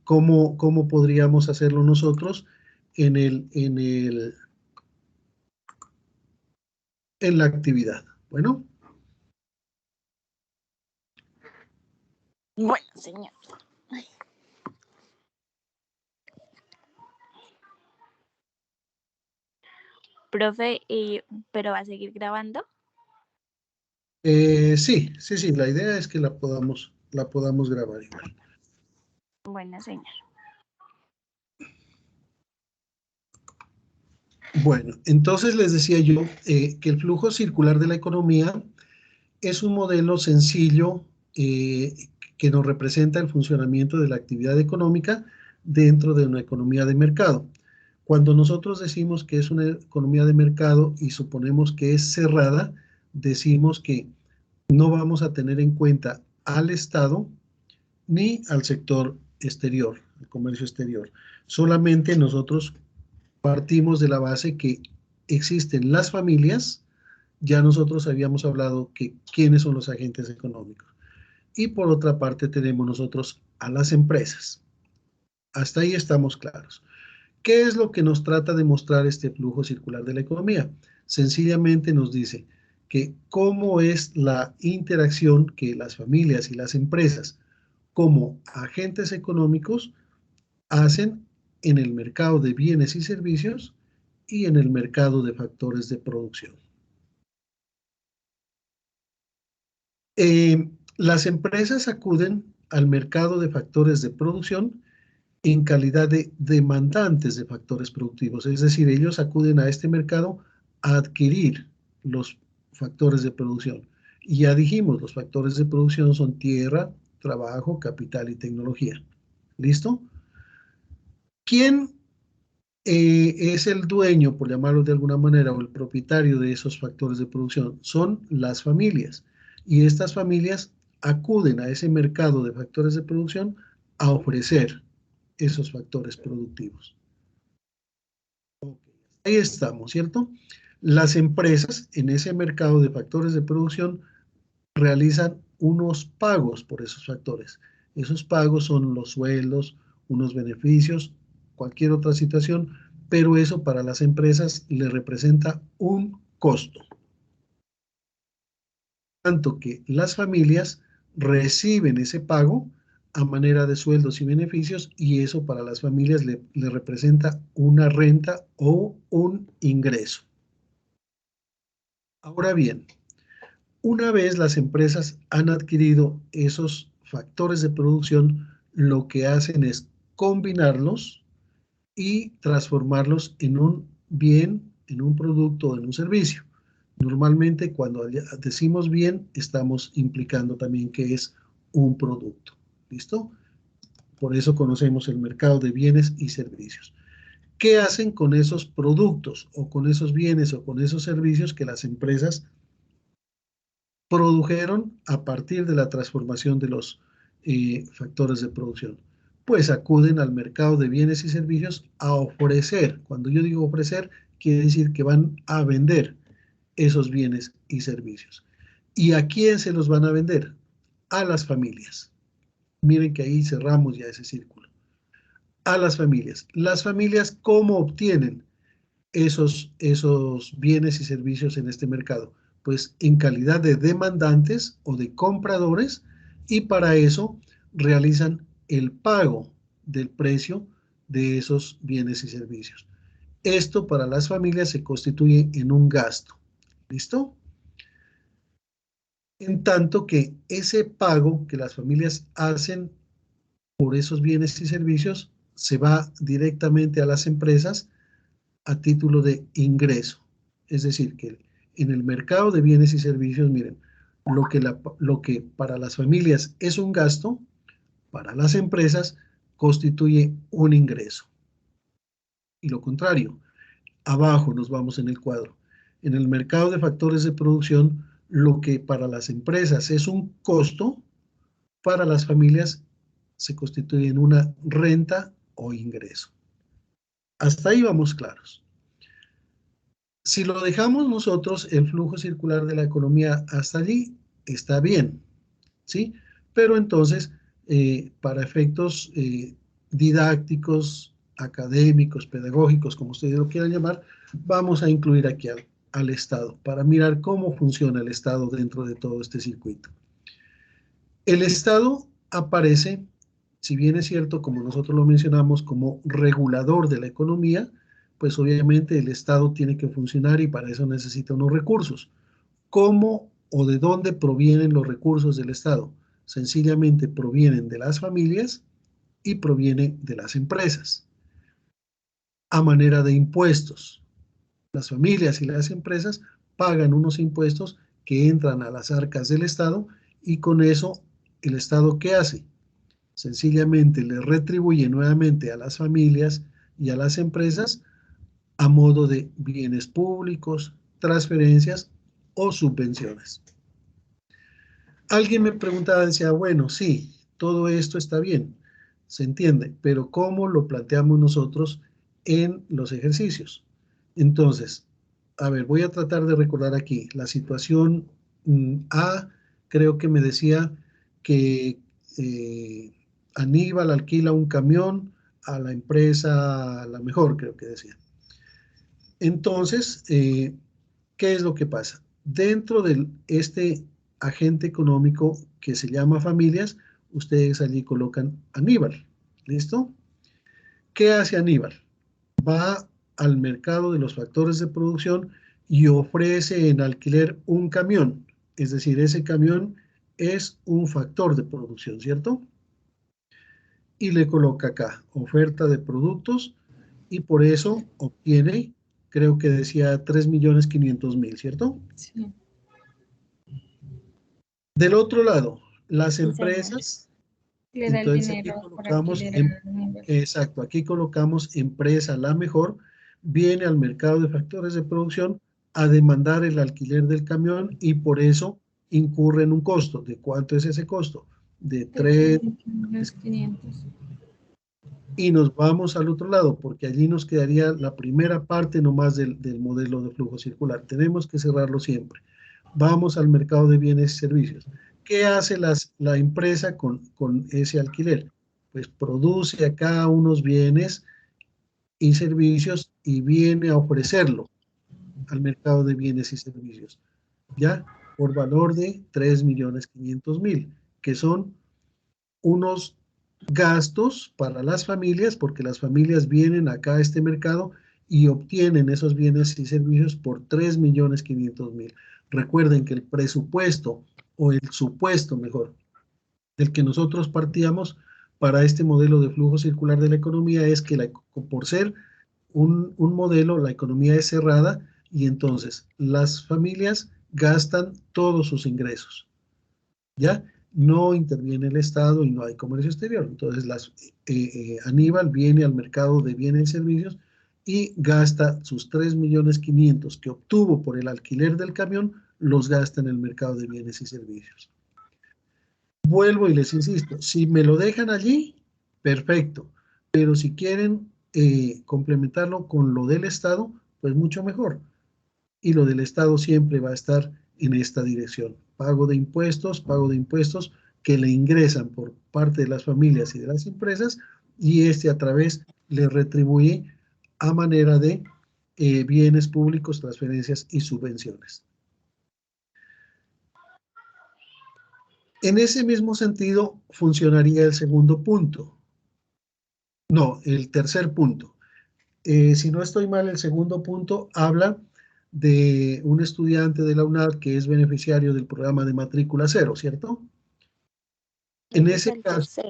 cómo podríamos hacerlo nosotros en la actividad. Bueno. Bueno, señor. Ay. Profe, ¿pero va a seguir grabando? Sí, la idea es que la podamos grabar igual. Bueno, señor. Bueno, entonces les decía yo que el flujo circular de la economía es un modelo sencillo que nos representa el funcionamiento de la actividad económica dentro de una economía de mercado. Cuando nosotros decimos que es una economía de mercado y suponemos que es cerrada, decimos que no vamos a tener en cuenta al Estado ni al sector exterior, el comercio exterior. Solamente nosotros partimos de la base que existen las familias. Ya nosotros habíamos hablado que quiénes son los agentes económicos. Y por otra parte tenemos nosotros a las empresas. Hasta ahí estamos claros. ¿Qué es lo que nos trata de mostrar este flujo circular de la economía? Sencillamente nos dice que cómo es la interacción que las familias y las empresas como agentes económicos hacen en el mercado de bienes y servicios y en el mercado de factores de producción. Las empresas acuden al mercado de factores de producción en calidad de demandantes de factores productivos, es decir, ellos acuden a este mercado a adquirir los factores de producción. Y ya dijimos, los factores de producción son tierra, trabajo, capital y tecnología. ¿Listo? ¿Quién es el dueño, por llamarlo de alguna manera, o el propietario de esos factores de producción? Son las familias. Y estas familias acuden a ese mercado de factores de producción a ofrecer esos factores productivos. Ahí estamos, ¿cierto? Las empresas en ese mercado de factores de producción realizan unos pagos por esos factores. Esos pagos son los sueldos, unos beneficios, cualquier otra situación, pero eso para las empresas le representa un costo. Tanto que las familias reciben ese pago a manera de sueldos y beneficios y eso para las familias le representa una renta o un ingreso. Ahora bien, una vez las empresas han adquirido esos factores de producción, lo que hacen es combinarlos y transformarlos en un bien, en un producto o en un servicio. Normalmente cuando decimos bien, estamos implicando también que es un producto. ¿Listo? Por eso conocemos el mercado de bienes y servicios. ¿Qué hacen con esos productos o con esos bienes o con esos servicios que las empresas produjeron a partir de la transformación de los factores de producción? pues acuden al mercado de bienes y servicios a ofrecer. Cuando yo digo ofrecer, quiere decir que van a vender esos bienes y servicios. ¿Y a quién se los van a vender? A las familias. Miren que ahí cerramos ya ese círculo. A las familias. Las familias, ¿cómo obtienen esos bienes y servicios en este mercado? Pues en calidad de demandantes o de compradores, y para eso realizan el pago del precio de esos bienes y servicios. Esto para las familias se constituye en un gasto. ¿Listo? En tanto que ese pago que las familias hacen por esos bienes y servicios se va directamente a las empresas a título de ingreso. Es decir, que en el mercado de bienes y servicios, miren, lo que para las familias es un gasto, para las empresas constituye un ingreso. Y lo contrario, abajo nos vamos en el cuadro. En el mercado de factores de producción, lo que para las empresas es un costo, para las familias se constituye en una renta o ingreso. Hasta ahí vamos claros. Si lo dejamos nosotros, el flujo circular de la economía hasta allí, está bien, ¿sí? Pero entonces, para efectos didácticos, académicos, pedagógicos, como ustedes lo quieran llamar, vamos a incluir aquí al Estado, para mirar cómo funciona el Estado dentro de todo este circuito. El Estado aparece, si bien es cierto, como nosotros lo mencionamos, como regulador de la economía, pues obviamente el Estado tiene que funcionar y para eso necesita unos recursos. ¿Cómo o de dónde provienen los recursos del Estado? Sencillamente provienen de las familias y provienen de las empresas, a manera de impuestos. Las familias y las empresas pagan unos impuestos que entran a las arcas del Estado y con eso, ¿el Estado qué hace? Sencillamente le retribuye nuevamente a las familias y a las empresas a modo de bienes públicos, transferencias o subvenciones. Alguien me preguntaba, decía, bueno, sí, todo esto está bien, se entiende, pero ¿cómo lo planteamos nosotros en los ejercicios? Entonces, a ver, voy a tratar de recordar aquí la situación A, creo que me decía que Aníbal alquila un camión a la empresa La Mejor, creo que decía. Entonces, ¿qué es lo que pasa? Dentro de este agente económico que se llama familias, ustedes allí colocan Aníbal, ¿listo? ¿Qué hace Aníbal? Va al mercado de los factores de producción y ofrece en alquiler un camión, es decir, ese camión es un factor de producción, ¿cierto? Y le coloca acá, oferta de productos, y por eso obtiene, creo que decía 3.500.000, ¿cierto? Sí. Del otro lado, las Sí, señor. empresas, Le da el entonces aquí dinero por colocamos, alquiler al nivel. exacto, aquí colocamos empresa La Mejor, viene al mercado de factores de producción a demandar el alquiler del camión y por eso incurre en un costo. ¿De cuánto es ese costo? De 3.500.000. Y nos vamos al otro lado, porque allí nos quedaría la primera parte nomás del modelo de flujo circular. Tenemos que cerrarlo siempre. Vamos al mercado de bienes y servicios. ¿Qué hace la empresa con ese alquiler? Pues produce acá unos bienes y servicios y viene a ofrecerlo al mercado de bienes y servicios, ¿ya? Por valor de 3.500.000, que son unos gastos para las familias, porque las familias vienen acá a este mercado y obtienen esos bienes y servicios por 3.500.000. Recuerden que el presupuesto, o el supuesto mejor, del que nosotros partíamos para este modelo de flujo circular de la economía es que por ser un modelo, la economía es cerrada y entonces las familias gastan todos sus ingresos, ¿ya? No interviene el Estado y no hay comercio exterior. Entonces, Aníbal viene al mercado de bienes y servicios y gasta sus 3.500.000 que obtuvo por el alquiler del camión, los gasta en el mercado de bienes y servicios. Vuelvo y les insisto, si me lo dejan allí, perfecto. Pero si quieren complementarlo con lo del Estado, pues mucho mejor. Y lo del Estado siempre va a estar en esta dirección. Pago de impuestos que le ingresan por parte de las familias y de las empresas, y a través le retribuye a manera de bienes públicos, transferencias y subvenciones. En ese mismo sentido funcionaría el segundo punto. No, el tercer punto. Si no estoy mal, el segundo punto habla de un estudiante de la UNAD que es beneficiario del programa de matrícula cero, ¿cierto? En ese caso,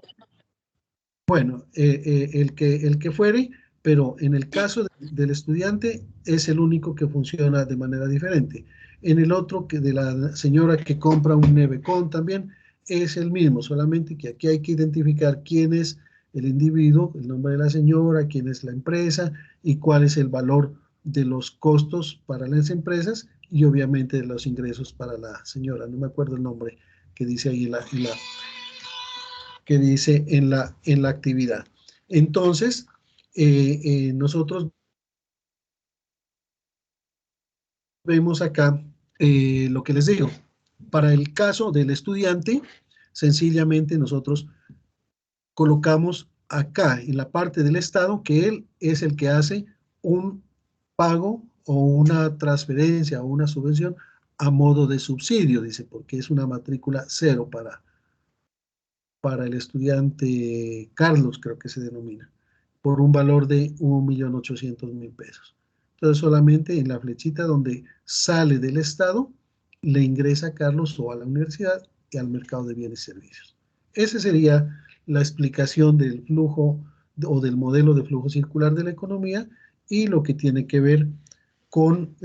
bueno, el que fuere, pero en el caso del estudiante es el único que funciona de manera diferente. En el otro, que de la señora que compra un Nevecon también, es el mismo, solamente que aquí hay que identificar quién es el individuo, el nombre de la señora, quién es la empresa y cuál es el valor de los costos para las empresas y obviamente de los ingresos para la señora. No me acuerdo el nombre que dice ahí en la actividad. Entonces, nosotros vemos acá lo que les digo. Para el caso del estudiante, sencillamente nosotros colocamos acá en la parte del Estado que él es el que hace un pago o una transferencia o una subvención a modo de subsidio, dice, porque es una matrícula cero para el estudiante Carlos, creo que se denomina, por un valor de 1.800.000 pesos. Entonces solamente en la flechita donde sale del Estado, le ingresa a Carlos o a la universidad y al mercado de bienes y servicios. Esa sería la explicación del flujo o del modelo de flujo circular de la economía y lo que tiene que ver con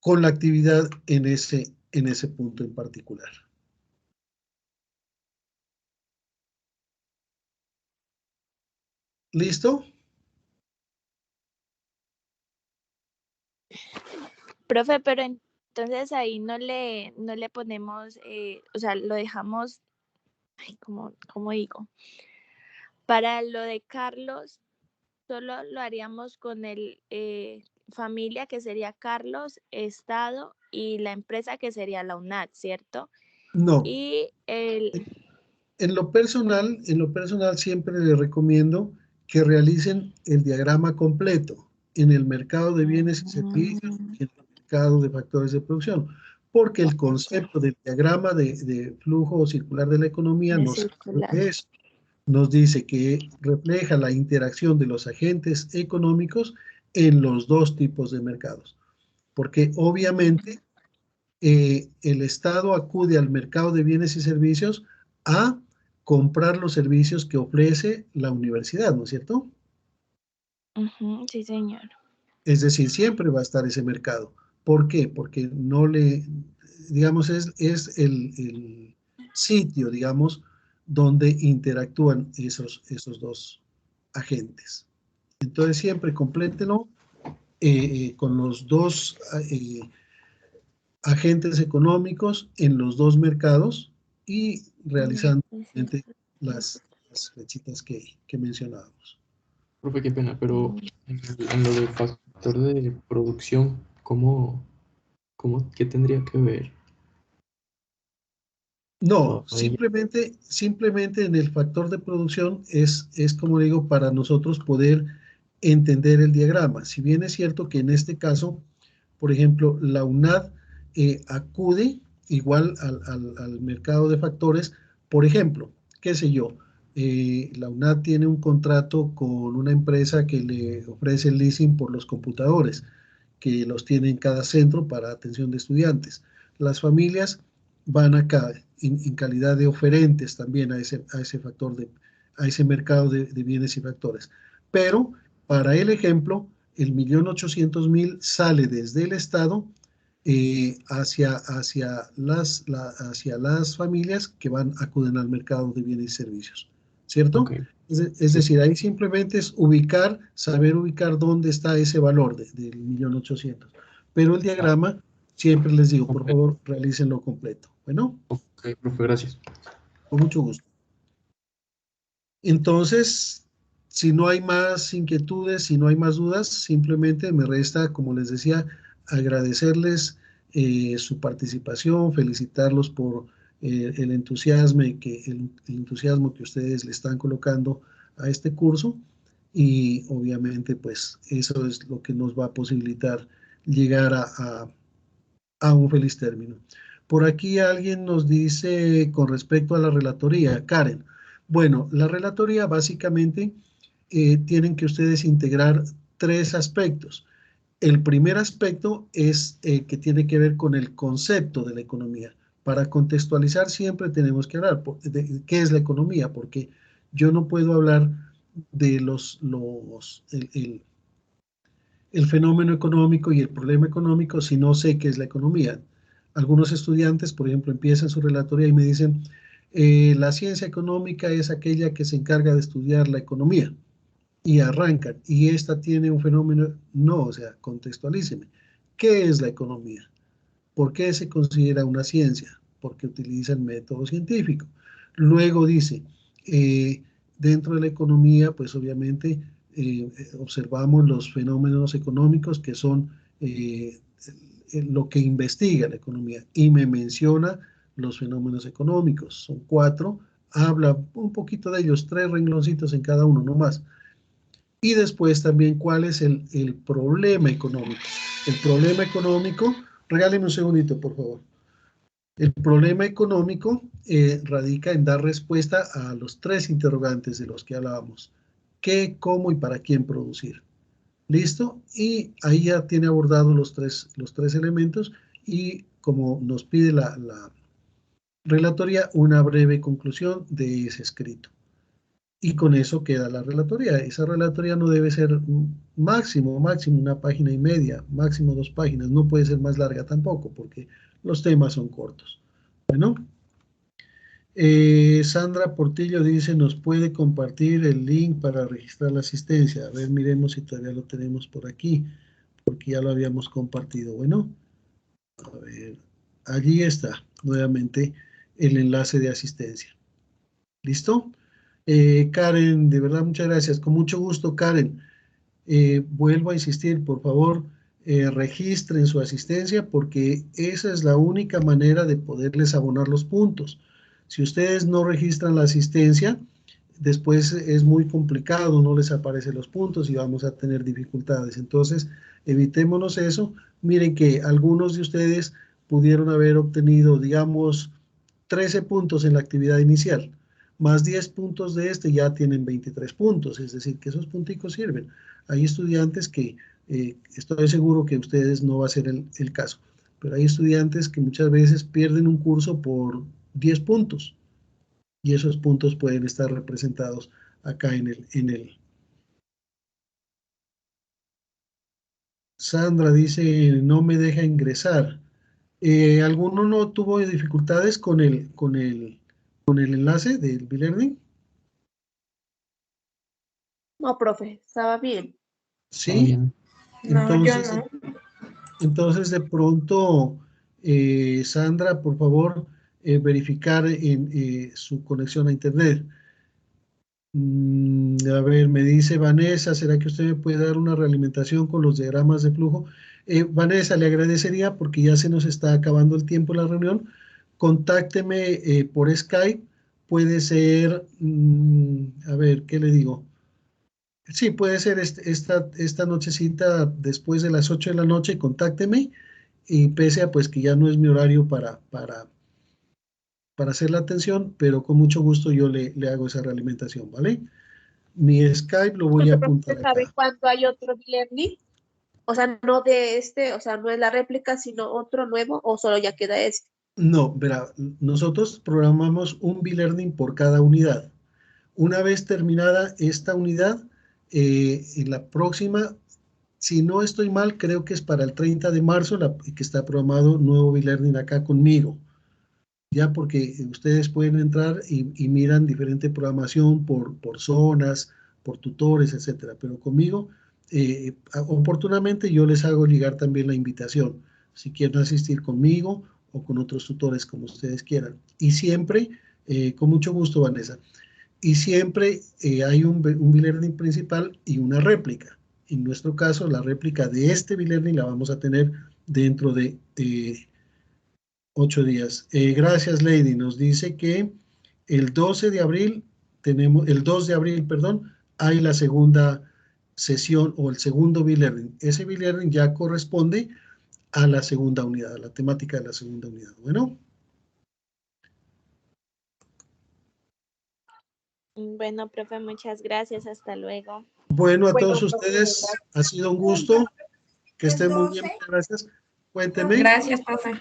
la actividad en ese punto en particular. ¿Listo? Profe, pero entonces ahí no le ponemos, o sea, lo dejamos, ay, ¿cómo digo? Para lo de Carlos, solo lo haríamos con el familia, que sería Carlos, Estado, y la empresa, que sería la UNAD, ¿cierto? No. Y En lo personal siempre les recomiendo que realicen el diagrama completo en el mercado de bienes y servicios y en el mercado de factores de producción, porque el concepto del diagrama de flujo circular de la economía nos dice que refleja la interacción de los agentes económicos en los dos tipos de mercados, porque obviamente el Estado acude al mercado de bienes y servicios a comprar los servicios que ofrece la universidad, ¿no es cierto? Sí, señor. Es decir, siempre va a estar ese mercado. ¿Por qué? Porque digamos, es el sitio, digamos, donde interactúan esos dos agentes. Entonces, siempre complétenlo con los dos agentes económicos en los dos mercados y realizando las flechitas que mencionábamos. Profe, qué pena, pero en lo del factor de producción, ¿qué tendría que ver? No, simplemente en el factor de producción es como digo, para nosotros poder entender el diagrama. Si bien es cierto que en este caso, por ejemplo, la UNAD acude igual al mercado de factores, por ejemplo, qué sé yo, la UNAD tiene un contrato con una empresa que le ofrece el leasing por los computadores, que los tiene en cada centro para atención de estudiantes. Las familias van acá en calidad de oferentes también a ese mercado de bienes y factores. Pero para el ejemplo, el 1.800.000 sale desde el Estado hacia las familias que acuden al mercado de bienes y servicios, ¿cierto? Okay. Es decir, ahí simplemente es saber ubicar dónde está ese valor del 1.800.000. Pero el diagrama, siempre les digo, por favor, realícenlo completo. Bueno. Ok, profe, gracias. Con mucho gusto. Entonces, si no hay más inquietudes, si no hay más dudas, simplemente me resta, como les decía, agradecerles su participación, felicitarlos por el entusiasmo el entusiasmo que ustedes le están colocando a este curso, y obviamente pues eso es lo que nos va a posibilitar llegar a un feliz término. Por aquí alguien nos dice con respecto a la relatoría, Karen. Bueno, la relatoría básicamente tienen que ustedes integrar 3 aspectos. El primer aspecto es que tiene que ver con el concepto de la economía. Para contextualizar siempre tenemos que hablar de qué es la economía, porque yo no puedo hablar de el fenómeno económico y el problema económico si no sé qué es la economía. Algunos estudiantes, por ejemplo, empiezan su relatoría y me dicen, la ciencia económica es aquella que se encarga de estudiar la economía, y arrancan, y esta tiene un fenómeno, no, o sea, contextualíceme. ¿Qué es la economía? ¿Por qué se considera una ciencia? Porque utiliza el método científico. Luego dice, dentro de la economía, pues obviamente observamos los fenómenos económicos que son lo que investiga la economía, y me menciona los fenómenos económicos. Son 4, habla un poquito de ellos, 3 rengloncitos en cada uno, no más. Y después también cuál es el problema económico. El problema económico, regáleme un segundito, por favor. El problema económico radica en dar respuesta a los 3 interrogantes de los que hablábamos. ¿Qué, cómo y para quién producir? ¿Listo? Y ahí ya tiene abordado los tres elementos, y como nos pide la relatoría, una breve conclusión de ese escrito. Y con eso queda la relatoría. Esa relatoría no debe ser máximo 1,5 páginas, máximo 2 páginas. No puede ser más larga tampoco, porque los temas son cortos. Bueno, Sandra Portillo dice, ¿nos puede compartir el link para registrar la asistencia? A ver, miremos si todavía lo tenemos por aquí, porque ya lo habíamos compartido. Bueno, a ver, allí está nuevamente el enlace de asistencia. ¿Listo? Karen, de verdad, muchas gracias. Con mucho gusto, Karen. Vuelvo a insistir, por favor, registren su asistencia, porque esa es la única manera de poderles abonar los puntos. Si ustedes no registran la asistencia, después es muy complicado, no les aparecen los puntos y vamos a tener dificultades. Entonces, evitémonos eso. Miren que algunos de ustedes pudieron haber obtenido, digamos, 13 puntos en la actividad inicial, más 10 puntos de este, ya tienen 23 puntos, es decir, que esos punticos sirven. Hay estudiantes que, estoy seguro que ustedes no va a ser el caso, pero hay estudiantes que muchas veces pierden un curso por 10 puntos, y esos puntos pueden estar representados acá en el. Sandra dice, no me deja ingresar. ¿Alguno no tuvo dificultades con el enlace del B-Learning? No, profe, estaba bien. Sí. Bien. No, yo Entonces, no. entonces de pronto, Sandra, por favor, verificar en su conexión a internet. A ver, me dice Vanessa, ¿será que usted me puede dar una realimentación con los diagramas de flujo? Vanessa, le agradecería, porque ya se nos está acabando el tiempo de la reunión. Contácteme por Skype, puede ser, a ver, ¿qué le digo? Sí, puede ser esta nochecita después de las 8 de la noche, contácteme, y pese a pues que ya no es mi horario para hacer la atención, pero con mucho gusto yo le hago esa realimentación, ¿vale? Mi Skype lo voy a Disculpe, profe, apuntar ¿sabe acá. cuándo hay otro learning? O sea, no de este, o sea, no es la réplica, sino otro nuevo, o solo ya queda este. No, verá, nosotros programamos un B-Learning por cada unidad. Una vez terminada esta unidad, en la próxima, si no estoy mal, creo que es para el 30 de marzo que está programado nuevo B-Learning acá conmigo. Ya, porque ustedes pueden entrar y miran diferente programación por zonas, por tutores, etcétera. Pero conmigo, oportunamente yo les hago llegar también la invitación, si quieren asistir conmigo o con otros tutores, como ustedes quieran. Y siempre, con mucho gusto, Vanessa. y siempre hay un B-Learning principal y una réplica. En nuestro caso, la réplica de este B-Learning la vamos a tener dentro de 8 días. Gracias, Lady. Nos dice que el 12 de abril, el 2 de abril, perdón, hay la segunda sesión o el segundo B-Learning. Ese B-Learning ya corresponde a la segunda unidad, a la temática de la segunda unidad. Bueno. Bueno, profe, muchas gracias. Hasta luego. Bueno, a todos Bueno, ustedes ha sido un gusto. Que estén muy bien. Muchas gracias. Cuénteme. Gracias, profe.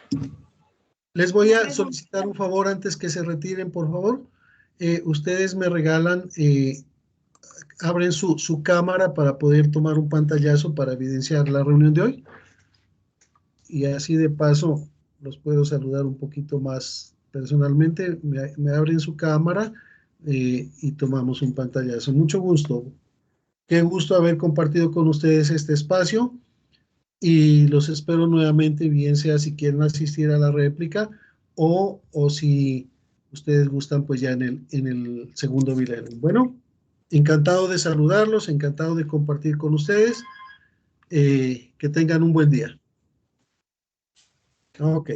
Les voy a solicitar un favor antes que se retiren, por favor. Ustedes me regalan, abren su cámara para poder tomar un pantallazo para evidenciar la reunión de hoy. Y así de paso los puedo saludar un poquito más personalmente. Me abren su cámara y tomamos un pantallazo. Mucho gusto. Qué gusto haber compartido con ustedes este espacio. Y los espero nuevamente, bien sea si quieren asistir a la réplica o si ustedes gustan, pues ya en el segundo B-Learning. Bueno, encantado de saludarlos, encantado de compartir con ustedes. Que tengan un buen día. Ok.